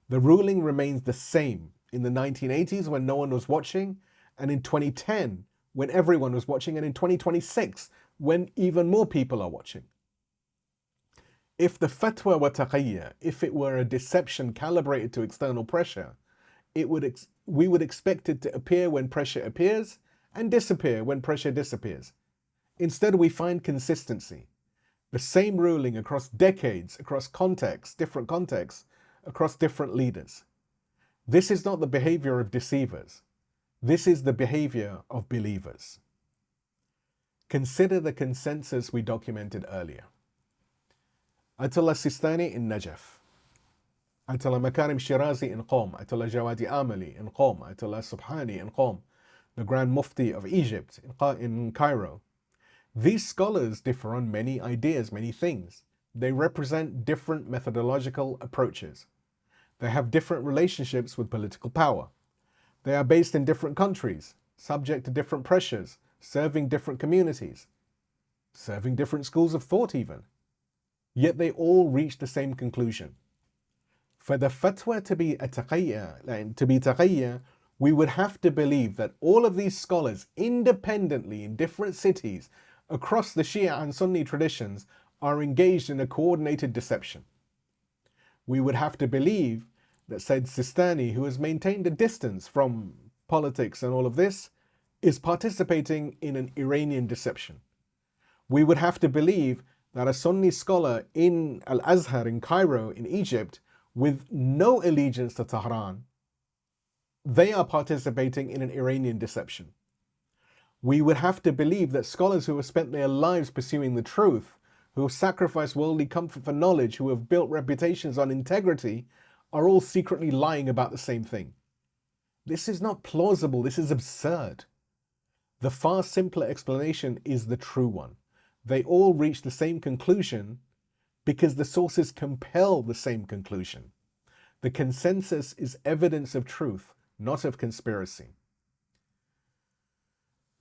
The ruling remains the same in the 1980s when no one was watching, and in 2010 when everyone was watching, and in 2026 when even more people are watching. If the fatwa were Taqiyyah, if it were a deception calibrated to external pressure, we would expect it to appear when pressure appears and disappear when pressure disappears. Instead, we find consistency. The same ruling across decades, across contexts, different contexts, across different leaders. This is not the behavior of deceivers. This is the behavior of believers. Consider the consensus we documented earlier. Ayatullah Sistani in Najaf, Ayatullah Makarim Shirazi in Qom, Ayatullah Jawadi Amoli in Qom, Ayatullah Subhani in Qom, the Grand Mufti of Egypt in Cairo. These scholars differ on many ideas, many things. They represent different methodological approaches. They have different relationships with political power. They are based in different countries, subject to different pressures, serving different communities, serving different schools of thought even. Yet they all reach the same conclusion. For the fatwa to be Taqiyyah, we would have to believe that all of these scholars independently in different cities across the Shia and Sunni traditions are engaged in a coordinated deception. We would have to believe that said Sistani, who has maintained a distance from politics and all of this, is participating in an Iranian deception. We would have to believe that a Sunni scholar in Al-Azhar in Cairo in Egypt with no allegiance to Tehran, they are participating in an Iranian deception. We would have to believe that scholars who have spent their lives pursuing the truth, who have sacrificed worldly comfort for knowledge, who have built reputations on integrity, are all secretly lying about the same thing. This is not plausible, this is absurd. The far simpler explanation is the true one. They all reach the same conclusion because the sources compel the same conclusion. The consensus is evidence of truth, not of conspiracy.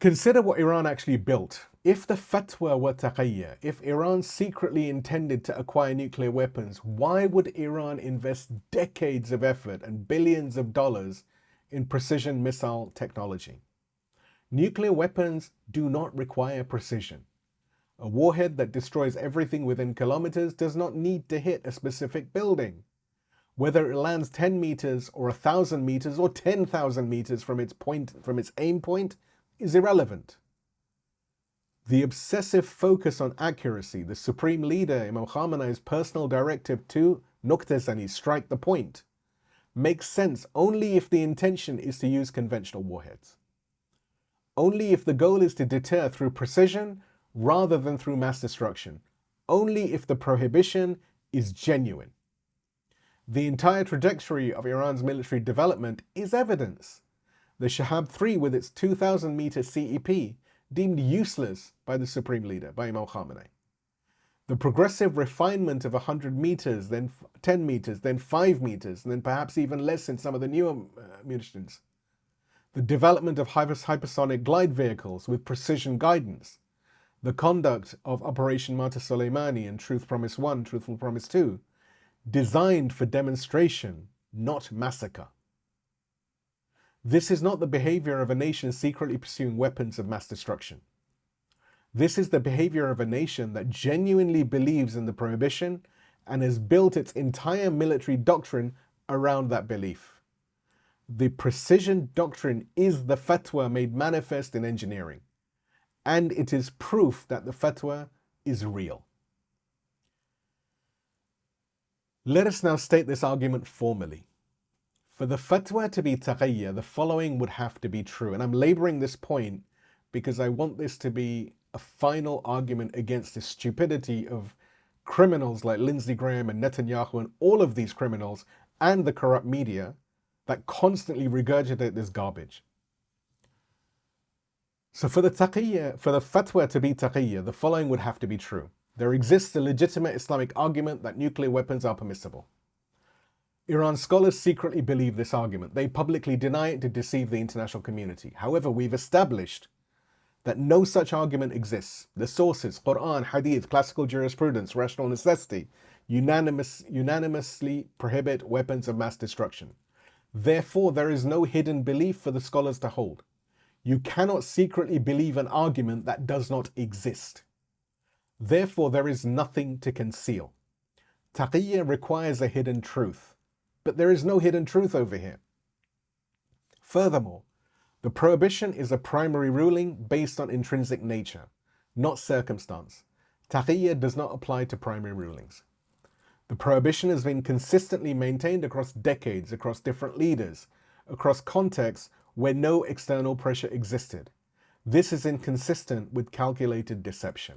Consider what Iran actually built. If the fatwa were Taqiyyah, if Iran secretly intended to acquire nuclear weapons, why would Iran invest decades of effort and billions of dollars in precision missile technology? Nuclear weapons do not require precision. A warhead that destroys everything within kilometers does not need to hit a specific building. Whether it lands 10 meters or 1,000 meters or 10,000 meters from its aim point is irrelevant. The obsessive focus on accuracy, the supreme leader Imam Khamenei's personal directive to Noqte-zani, strike the point, makes sense only if the intention is to use conventional warheads. Only if the goal is to deter through precision rather than through mass destruction. Only if the prohibition is genuine. The entire trajectory of Iran's military development is evidence. The Shahab 3 with its 2,000 meter CEP deemed useless by the Supreme Leader, by Imam Khamenei. The progressive refinement of 100 meters, then 10 meters, then 5 meters, and then perhaps even less in some of the newer munitions. The development of hypersonic glide vehicles with precision guidance. The conduct of Operation Martyr Soleimani and Truth Promise 1, Truthful Promise 2, designed for demonstration, not massacre. This is not the behavior of a nation secretly pursuing weapons of mass destruction. This is the behavior of a nation that genuinely believes in the prohibition and has built its entire military doctrine around that belief. The precision doctrine is the fatwa made manifest in engineering, and it is proof that the fatwa is real. Let us now state this argument formally. For the fatwa to be taqiyyah, the following would have to be true. And I'm laboring this point because I want this to be a final argument against the stupidity of criminals like Lindsey Graham and Netanyahu and all of these criminals and the corrupt media that constantly regurgitate this garbage. So for the fatwa to be taqiyyah, the following would have to be true. There exists a legitimate Islamic argument that nuclear weapons are permissible. Iran scholars secretly believe this argument. They publicly deny it to deceive the international community. However, we've established that no such argument exists. The sources, Quran, Hadith, classical jurisprudence, rational necessity, unanimously prohibit weapons of mass destruction. Therefore, there is no hidden belief for the scholars to hold. You cannot secretly believe an argument that does not exist. Therefore, there is nothing to conceal. Taqiyyah requires a hidden truth, but there is no hidden truth over here. Furthermore, the prohibition is a primary ruling based on intrinsic nature, not circumstance. Taqiyyah does not apply to primary rulings. The prohibition has been consistently maintained across decades, across different leaders, across contexts where no external pressure existed. This is inconsistent with calculated deception.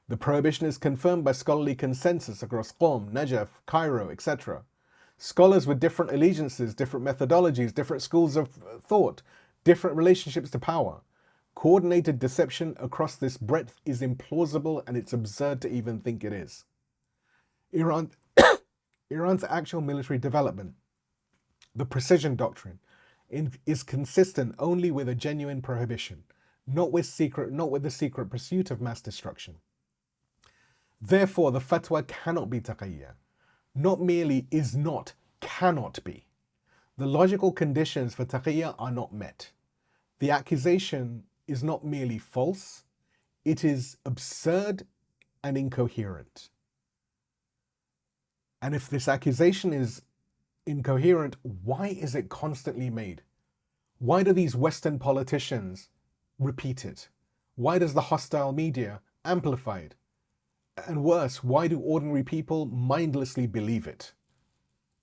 The prohibition is confirmed by scholarly consensus across Qom, Najaf, Cairo, etc. Scholars with different allegiances, different methodologies, different schools of thought, different relationships to power. Coordinated deception across this breadth is implausible, and it's absurd to even think it is. Iran's actual military development, the precision doctrine, is consistent only with a genuine prohibition, not with the secret pursuit of mass destruction. Therefore, the fatwa cannot be taqiyyah. Not merely is not, cannot be. The logical conditions for taqiyyah are not met. The accusation is not merely false, it is absurd and incoherent. And if this accusation is incoherent, why is it constantly made? Why do these Western politicians repeat it? Why does the hostile media amplify it? And worse, why do ordinary people mindlessly believe it?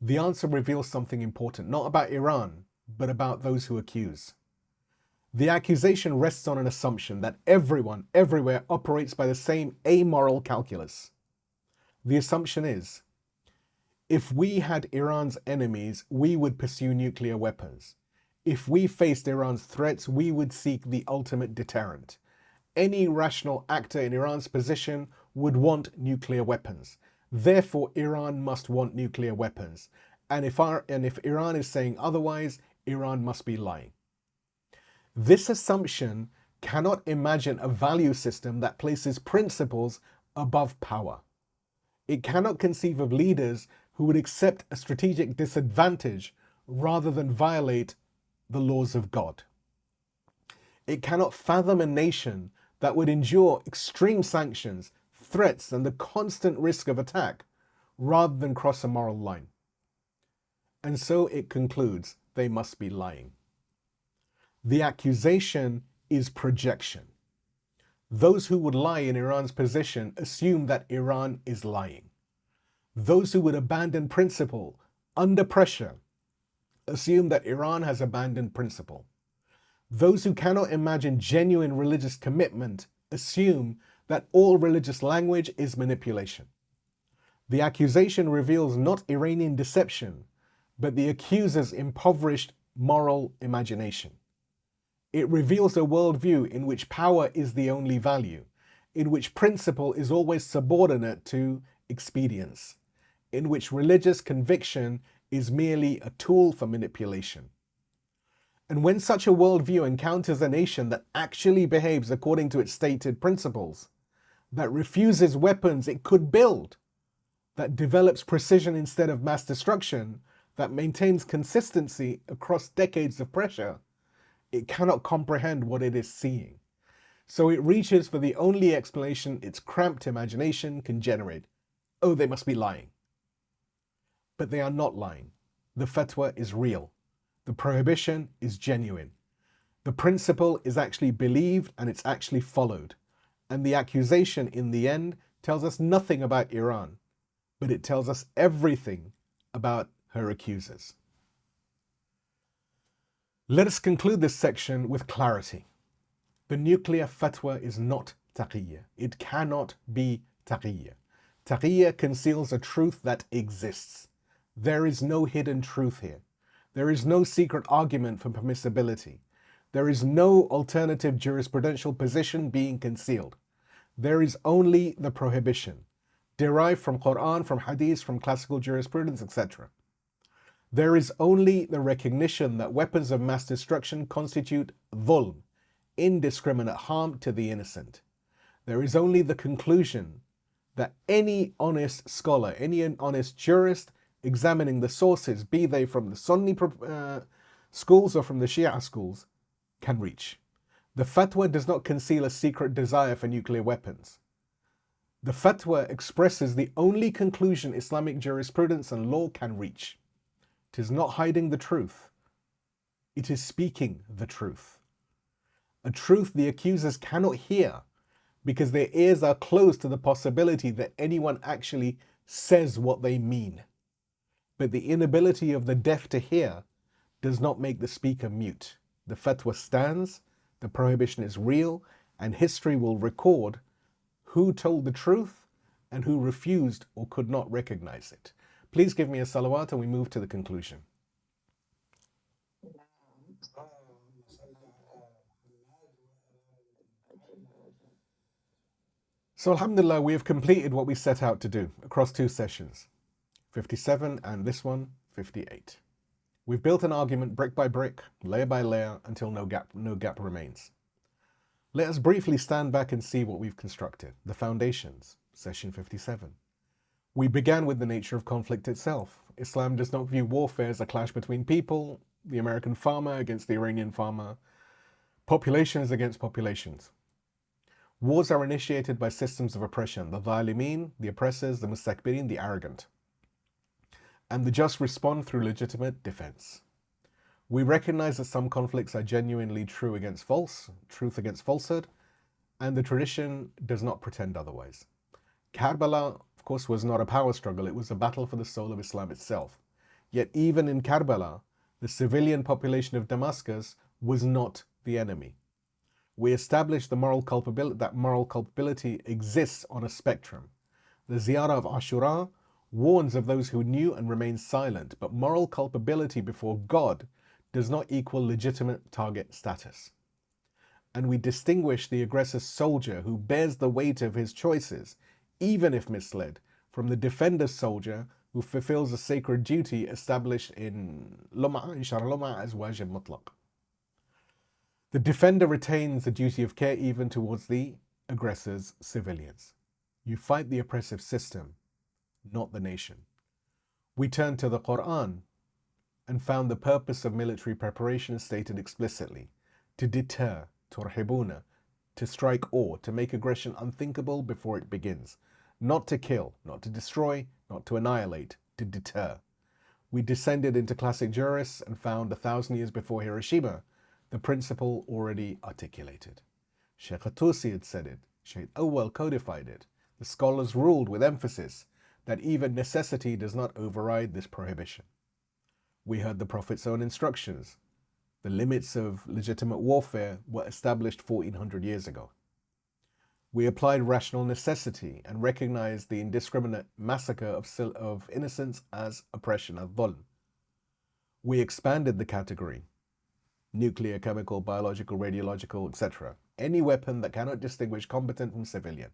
The answer reveals something important, not about Iran, but about those who accuse. The accusation rests on an assumption that everyone, everywhere, operates by the same amoral calculus. The assumption is, if we had Iran's enemies, we would pursue nuclear weapons. If we faced Iran's threats, we would seek the ultimate deterrent. Any rational actor in Iran's position would want nuclear weapons. Therefore, Iran must want nuclear weapons. And if Iran is saying otherwise, Iran must be lying. This assumption cannot imagine a value system that places principles above power. It cannot conceive of leaders who would accept a strategic disadvantage rather than violate the laws of God. It cannot fathom a nation that would endure extreme sanctions, threats, and the constant risk of attack rather than cross a moral line. And so it concludes, they must be lying. The accusation is projection. Those who would lie in Iran's position assume that Iran is lying. Those who would abandon principle under pressure assume that Iran has abandoned principle. Those who cannot imagine genuine religious commitment assume that all religious language is manipulation. The accusation reveals not Iranian deception, but the accuser's impoverished moral imagination. It reveals a worldview in which power is the only value, in which principle is always subordinate to expedience, in which religious conviction is merely a tool for manipulation. And when such a worldview encounters a nation that actually behaves according to its stated principles, that refuses weapons it could build, that develops precision instead of mass destruction, that maintains consistency across decades of pressure, it cannot comprehend what it is seeing. So it reaches for the only explanation its cramped imagination can generate. Oh, they must be lying. But they are not lying. The fatwa is real. The prohibition is genuine. The principle is actually believed and it's actually followed. And the accusation in the end tells us nothing about Iran, but it tells us everything about her accusers. Let us conclude this section with clarity. The nuclear fatwa is not taqiyyah. It cannot be taqiyyah. Taqiyyah conceals a truth that exists. There is no hidden truth here. There is no secret argument for permissibility. There is no alternative jurisprudential position being concealed. There is only the prohibition, derived from Quran, from Hadith, from classical jurisprudence, etc. There is only the recognition that weapons of mass destruction constitute dhulm, indiscriminate harm to the innocent. There is only the conclusion that any honest scholar, any honest jurist examining the sources, be they from the Sunni schools or from the Shia schools, can reach. The fatwa does not conceal a secret desire for nuclear weapons. The fatwa expresses the only conclusion Islamic jurisprudence and law can reach. It is not hiding the truth. It is speaking the truth. A truth the accusers cannot hear because their ears are closed to the possibility that anyone actually says what they mean. But the inability of the deaf to hear does not make the speaker mute. The fatwa stands, the prohibition is real, and history will record who told the truth and who refused or could not recognize it. Please give me a salawat and we move to the conclusion. So alhamdulillah, we have completed what we set out to do across two sessions, 57 and this one, 58. We've built an argument brick by brick, layer by layer, until no gap remains. Let us briefly stand back and see what we've constructed. The foundations, session 57. We began with the nature of conflict itself. Islam does not view warfare as a clash between people, the American farmer against the Iranian farmer, populations against populations. Wars are initiated by systems of oppression, the zalimin, the oppressors, the mustakbirin, the arrogant. And the just respond through legitimate defense. We recognize that some conflicts are genuinely true against false, truth against falsehood, and the tradition does not pretend otherwise. Karbala, of course, was not a power struggle, it was a battle for the soul of Islam itself. Yet even in Karbala, the civilian population of Damascus was not the enemy. We established that moral culpability exists on a spectrum. The Ziyarah of Ashura warns of those who knew and remained silent, but moral culpability before God does not equal legitimate target status. And we distinguish the aggressor soldier who bears the weight of his choices, even if misled, from the defender soldier who fulfills a sacred duty established in Shara Lum'a as wajib mutlaq. The defender retains the duty of care even towards the aggressor's civilians. You fight the oppressive system, not the nation. We turned to the Quran and found the purpose of military preparation stated explicitly: to deter, turhibuna, to strike awe, to make aggression unthinkable before it begins, not to kill, not to destroy, not to annihilate, to deter. We descended into classic jurists and found 1,000 years before Hiroshima the principle already articulated. Sheikh Tusi had said it, Sheikh Awwal codified it. The scholars ruled with emphasis that even necessity does not override this prohibition. We heard the Prophet's own instructions. The limits of legitimate warfare were established 1400 years ago. We applied rational necessity and recognized the indiscriminate massacre of innocents as oppression, as dhulm. We expanded the category: nuclear, chemical, biological, radiological, etc. Any weapon that cannot distinguish combatant from civilian.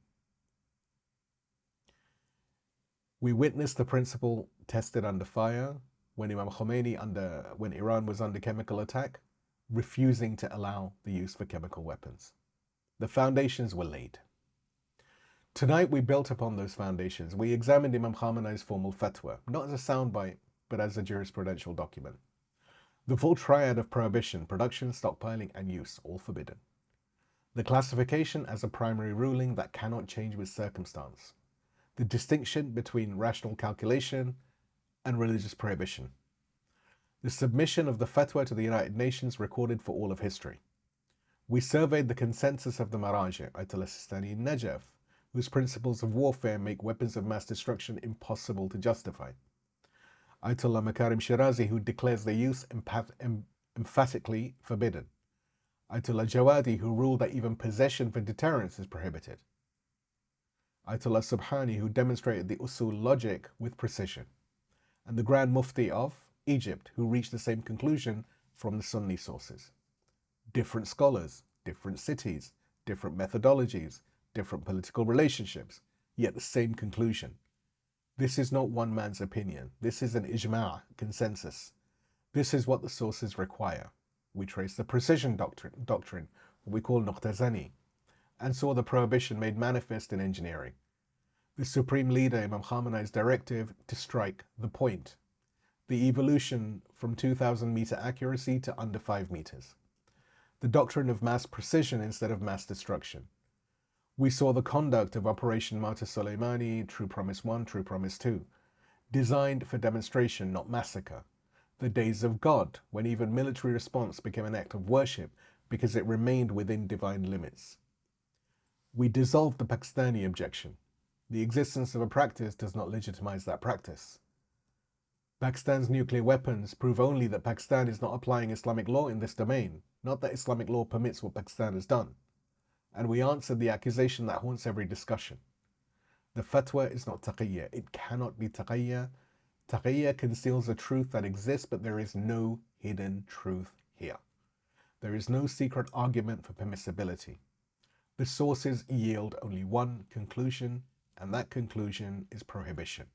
We witnessed the principle tested under fire when Imam Khamenei, when Iran was under chemical attack, refusing to allow the use for chemical weapons. The foundations were laid. Tonight we built upon those foundations. We examined Imam Khamenei's formal fatwa, not as a soundbite, but as a jurisprudential document. The full triad of prohibition: production, stockpiling, and use, all forbidden. The classification as a primary ruling that cannot change with circumstance. The distinction between rational calculation and religious prohibition. The submission of the fatwa to the United Nations, recorded for all of history. We surveyed the consensus of the Maraji, Ayatullah Sistani in Najaf, whose principles of warfare make weapons of mass destruction impossible to justify. Ayatullah Makarim Shirazi, who declares their use emphatically forbidden. Ayatullah Jawadi, who ruled that even possession for deterrence is prohibited. Ayatullah Subhani, who demonstrated the usul logic with precision. And the Grand Mufti of Egypt, who reached the same conclusion from the Sunni sources. Different scholars, different cities, different methodologies, different political relationships, yet the same conclusion. This is not one man's opinion. This is an ijma', consensus. This is what the sources require. We trace the precision doctrine, what we call Noqte-zani, and saw the prohibition made manifest in engineering. The supreme leader, Imam Khamenei's directive to strike the point. The evolution from 2,000 meter accuracy to under 5 meters. The doctrine of mass precision instead of mass destruction. We saw the conduct of Operation Martyr Soleimani, True Promise 1, True Promise 2, designed for demonstration, not massacre. The days of God, when even military response became an act of worship because it remained within divine limits. We dissolved the Pakistani objection. The existence of a practice does not legitimize that practice. Pakistan's nuclear weapons prove only that Pakistan is not applying Islamic law in this domain, not that Islamic law permits what Pakistan has done. And we answered the accusation that haunts every discussion. The fatwa is not taqiyyah. It cannot be taqiyyah. Taqiyyah conceals a truth that exists, but there is no hidden truth here. There is no secret argument for permissibility. The sources yield only one conclusion, and that conclusion is prohibition.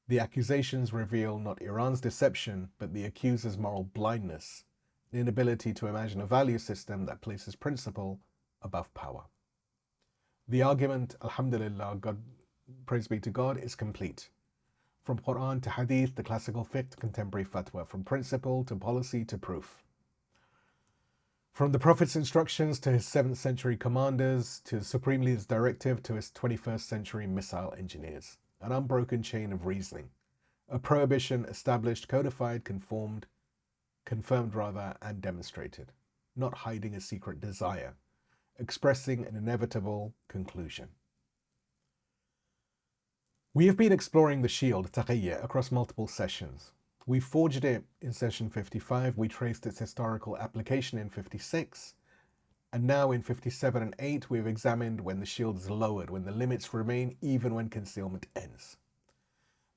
The accusations reveal not Iran's deception, but the accuser's moral blindness, the inability to imagine a value system that places principle above power. The argument, alhamdulillah, God, praise be to God, is complete. From Quran to Hadith, the classical fiqh to contemporary fatwa, from principle to policy to proof. From the Prophet's instructions to his 7th century commanders, to the Supreme Leader's directive to his 21st century missile engineers. An unbroken chain of reasoning. A prohibition established, codified, confirmed and demonstrated. Not hiding a secret desire. Expressing an inevitable conclusion. We have been exploring the shield, Taqiyyah, across multiple sessions. We forged it in session 55, we traced its historical application in 56, and now in 57 and 8 we have examined when the shield is lowered, when the limits remain even when concealment ends.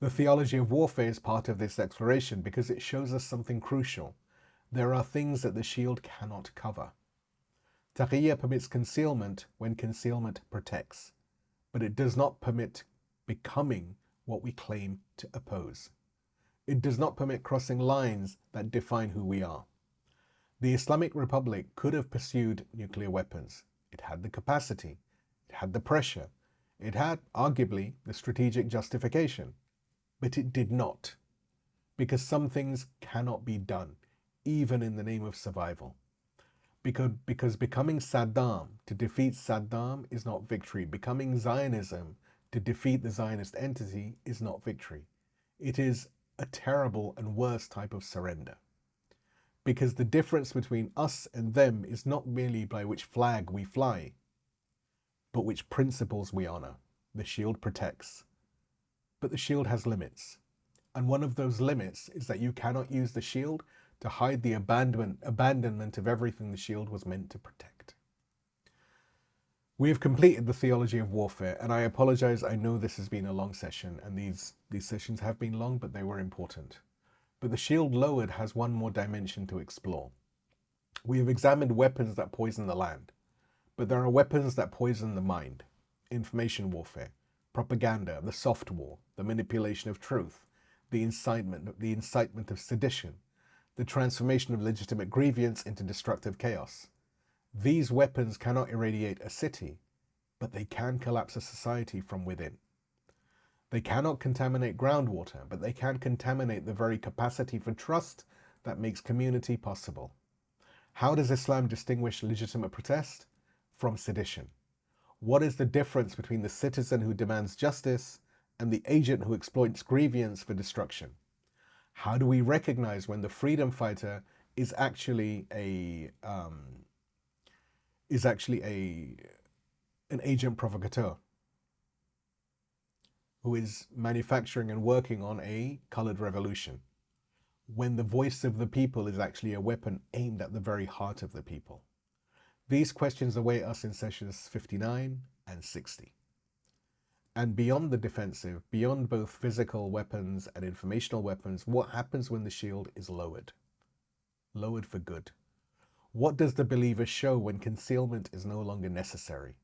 The theology of warfare is part of this exploration because it shows us something crucial. There are things that the shield cannot cover. Taqiyyah permits concealment when concealment protects, but it does not permit becoming what we claim to oppose. It does not permit crossing lines that define who we are. The Islamic Republic could have pursued nuclear weapons. It had the capacity, it had the pressure, it had, arguably, the strategic justification. But it did not, because some things cannot be done, even in the name of survival. Because becoming Saddam to defeat Saddam is not victory. Becoming Zionism to defeat the Zionist entity is not victory. It is a terrible and worse type of surrender. Because the difference between us and them is not merely by which flag we fly, but which principles we honor. The shield protects. But the shield has limits. And one of those limits is that you cannot use the shield to hide the abandonment of everything the shield was meant to protect. We have completed the theology of warfare, and I apologize. I know this has been a long session, and these sessions have been long, but they were important. But the shield lowered has one more dimension to explore. We have examined weapons that poison the land, but there are weapons that poison the mind. Information warfare, propaganda, the soft war, the manipulation of truth, the incitement of sedition, the transformation of legitimate grievance into destructive chaos. These weapons cannot irradiate a city, but they can collapse a society from within. They cannot contaminate groundwater, but they can contaminate the very capacity for trust that makes community possible. How does Islam distinguish legitimate protest from sedition? What is the difference between the citizen who demands justice and the agent who exploits grievance for destruction? How do we recognize when the freedom fighter is actually an agent provocateur who is manufacturing and working on a colored revolution, when the voice of the people is actually a weapon aimed at the very heart of the people? These questions await us in sessions 59 and 60. And beyond the defensive, beyond both physical weapons and informational weapons, what happens when the shield is lowered? Lowered for good. What does the believer show when concealment is no longer necessary?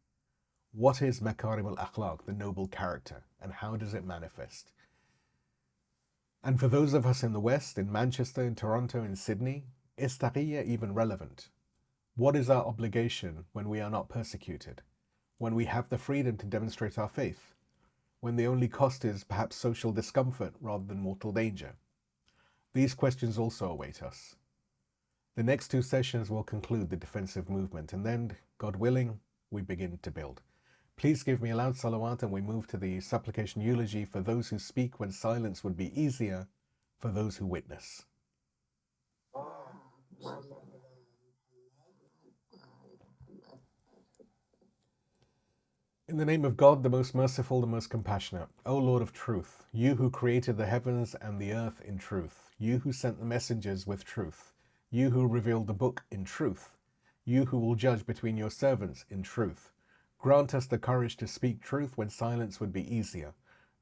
What is Makarim al-Akhlaq, the noble character, and how does it manifest? And for those of us in the West, in Manchester, in Toronto, in Sydney, is Taqiyyah even relevant? What is our obligation when we are not persecuted? When we have the freedom to demonstrate our faith? When the only cost is perhaps social discomfort rather than mortal danger? These questions also await us. The next two sessions will conclude the defensive movement, and then, God willing, we begin to build. Please give me a loud salawat, and we move to the supplication eulogy for those who speak when silence would be easier, for those who witness. In the name of God, the most merciful, the most compassionate, O Lord of truth, you who created the heavens and the earth in truth, you who sent the messengers with truth, you who revealed the book in truth, you who will judge between your servants in truth, grant us the courage to speak truth when silence would be easier.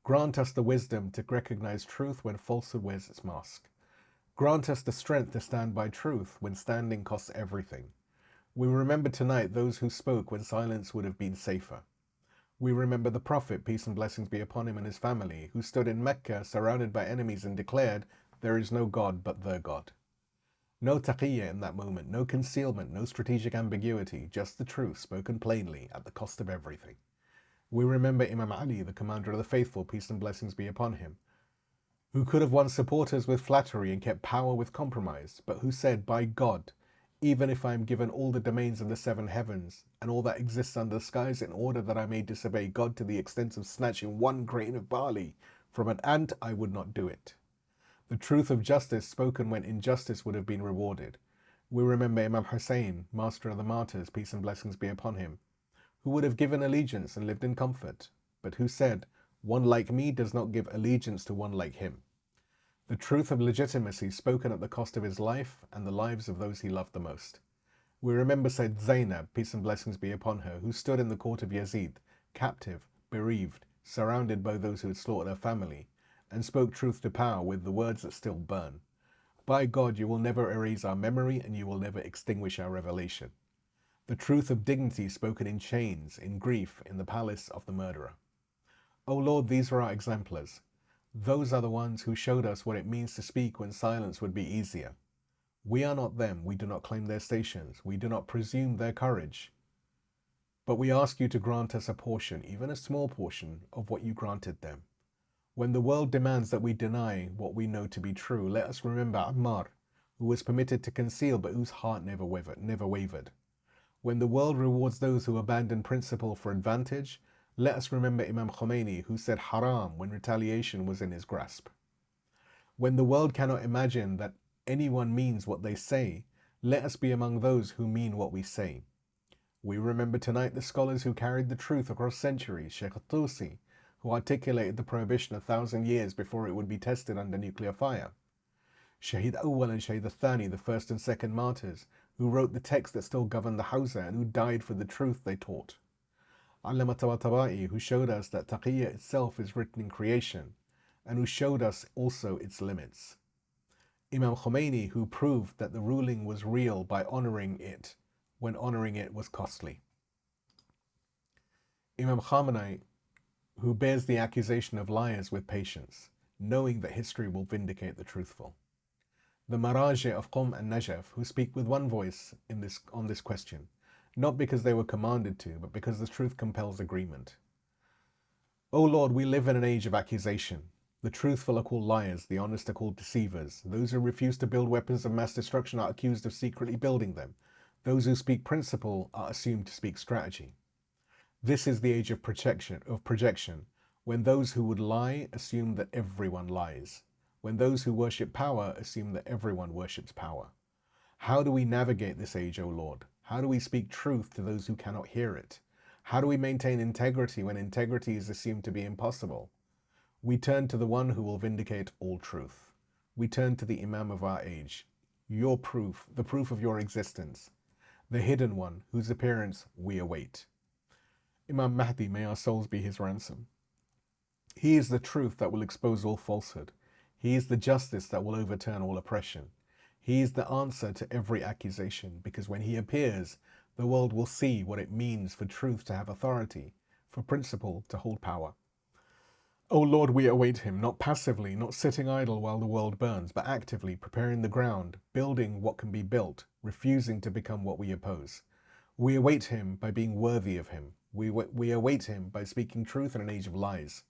Grant us the wisdom to recognize truth when falsehood wears its mask. Grant us the strength to stand by truth when standing costs everything. We remember tonight those who spoke when silence would have been safer. We remember the Prophet, peace and blessings be upon him, and his family, who stood in Mecca surrounded by enemies and declared, there is no God but the God. No taqiyyah in that moment, no concealment, no strategic ambiguity, just the truth spoken plainly at the cost of everything. We remember Imam Ali, the commander of the faithful, peace and blessings be upon him, who could have won supporters with flattery and kept power with compromise, but who said, by God, even if I am given all the domains of the seven heavens and all that exists under the skies in order that I may disobey God to the extent of snatching one grain of barley from an ant, I would not do it. The truth of justice spoken when injustice would have been rewarded. We remember Imam Hussein, master of the martyrs, peace and blessings be upon him, who would have given allegiance and lived in comfort, but who said, one like me does not give allegiance to one like him. The truth of legitimacy spoken at the cost of his life and the lives of those he loved the most. We remember Said Zainab, peace and blessings be upon her, who stood in the court of Yazid, captive, bereaved, surrounded by those who had slaughtered her family, and spoke truth to power with the words that still burn. By God, you will never erase our memory and you will never extinguish our revelation. The truth of dignity spoken in chains, in grief, in the palace of the murderer. O Lord, these are our exemplars. Those are the ones who showed us what it means to speak when silence would be easier. We are not them, we do not claim their stations, we do not presume their courage. But we ask you to grant us a portion, even a small portion, of what you granted them. When the world demands that we deny what we know to be true, let us remember Ammar, who was permitted to conceal but whose heart never wavered. When the world rewards those who abandon principle for advantage, let us remember Imam Khamenei, who said Haram when retaliation was in his grasp. When the world cannot imagine that anyone means what they say, let us be among those who mean what we say. We remember tonight the scholars who carried the truth across centuries, Sheikh Tusi, who articulated the prohibition 1,000 years before it would be tested under nuclear fire. Shahid Awwal and Shahid Thani, the first and second martyrs, who wrote the text that still governed the Hausa and who died for the truth they taught. Allama Tabatabai, who showed us that Taqiyyah itself is written in creation, and who showed us also its limits. Imam Khamenei, who proved that the ruling was real by honoring it when honoring it was costly. Imam Khamenei, who bears the accusation of liars with patience, knowing that history will vindicate the truthful. The Maraji of Qom and Najaf, who speak with one voice on this question, not because they were commanded to, but because the truth compels agreement. O Lord, we live in an age of accusation. The truthful are called liars, the honest are called deceivers. Those who refuse to build weapons of mass destruction are accused of secretly building them. Those who speak principle are assumed to speak strategy. This is the age of projection, when those who would lie assume that everyone lies, when those who worship power assume that everyone worships power. How do we navigate this age, O Lord? How do we speak truth to those who cannot hear it? How do we maintain integrity when integrity is assumed to be impossible? We turn to the one who will vindicate all truth. We turn to the Imam of our age, your proof, the proof of your existence, the hidden one whose appearance we await. Imam Mahdi, may our souls be his ransom. He is the truth that will expose all falsehood. He is the justice that will overturn all oppression. He is the answer to every accusation, because when he appears, the world will see what it means for truth to have authority, for principle to hold power. O Lord, we await him, not passively, not sitting idle while the world burns, but actively preparing the ground, building what can be built, refusing to become what we oppose. We await him by being worthy of him. We await him by speaking truth in an age of lies.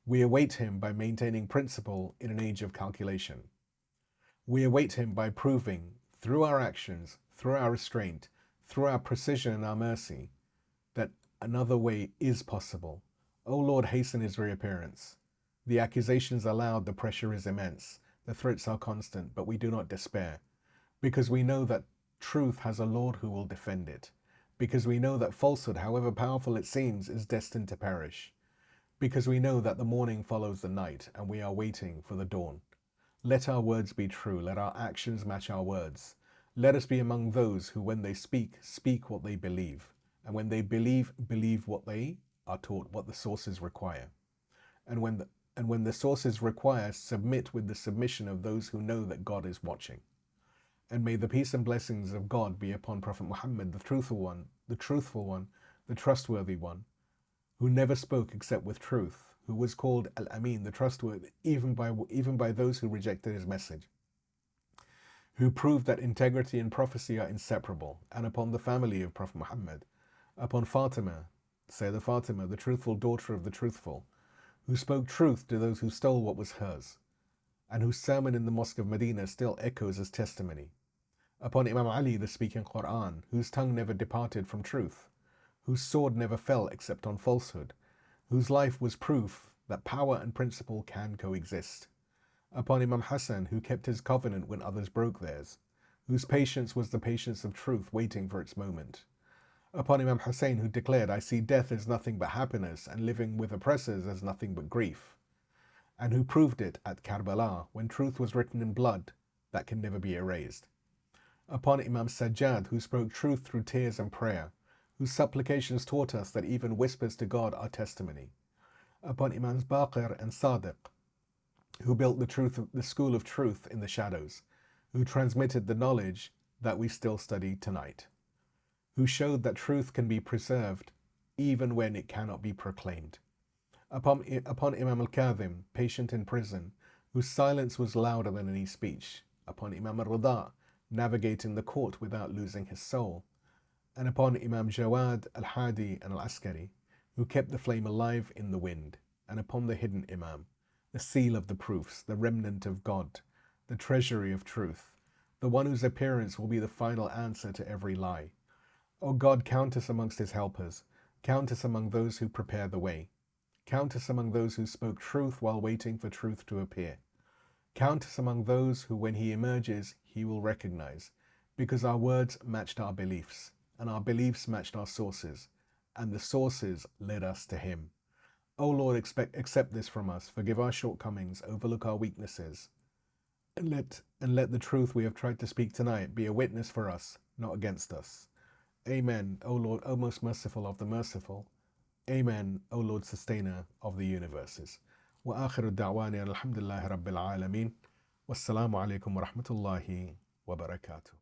We await him by maintaining principle in an age of calculation. We await him by proving, through our actions, through our restraint, through our precision and our mercy, that another way is possible. O Lord, hasten his reappearance. The accusations are loud, the pressure is immense, the threats are constant, but we do not despair, because we know that truth has a Lord who will defend it, because we know that falsehood, however powerful it seems, is destined to perish, because we know that the morning follows the night, and we are waiting for the dawn. Let our words be true, let our actions match our words. Let us be among those who, when they speak, speak what they believe, and when they believe, believe what they are taught, what the sources require. And when the sources require, submit with the submission of those who know that God is watching. And may the peace and blessings of God be upon Prophet Muhammad, the truthful one, the trustworthy one, who never spoke except with truth, who was called Al-Amin, the trustworthy, even by those who rejected his message, who proved that integrity and prophecy are inseparable, and upon the family of Prophet Muhammad, upon Fatima, Sayyidah Fatima, the truthful daughter of the truthful, who spoke truth to those who stole what was hers, and whose sermon in the Mosque of Medina still echoes as testimony, upon Imam Ali, the speaking Quran, whose tongue never departed from truth, whose sword never fell except on falsehood, whose life was proof that power and principle can coexist, upon Imam Hassan, who kept his covenant when others broke theirs, whose patience was the patience of truth waiting for its moment, upon Imam Hussein, who declared, I see death as nothing but happiness and living with oppressors as nothing but grief, and who proved it at Karbala when truth was written in blood that can never be erased, upon Imam Sajjad, who spoke truth through tears and prayer, whose supplications taught us that even whispers to God are testimony, upon Imams Baqir and Sadiq, who built the school of truth in the shadows, who transmitted the knowledge that we still study tonight, who showed that truth can be preserved even when it cannot be proclaimed, upon Imam al-Kadhim, patient in prison, whose silence was louder than any speech, upon Imam al-Rida, navigating the court without losing his soul, and upon Imam Jawad al-Hadi and al-Askari, who kept the flame alive in the wind, and upon the hidden Imam, the seal of the proofs, the remnant of God, the treasury of truth, the one whose appearance will be the final answer to every lie. O God, count us amongst his helpers, count us among those who prepare the way, count us among those who spoke truth while waiting for truth to appear, count us among those who, when he emerges, he will recognize, because our words matched our beliefs, and our beliefs matched our sources, and the sources led us to him. O Lord, accept this from us, forgive our shortcomings, overlook our weaknesses, and let the truth we have tried to speak tonight be a witness for us, not against us. Amen. O Lord, O most merciful of the merciful, Amen, O Lord, sustainer of the universes. وآخر الدعواني الحمد لله رب العالمين والسلام عليكم ورحمة الله وبركاته.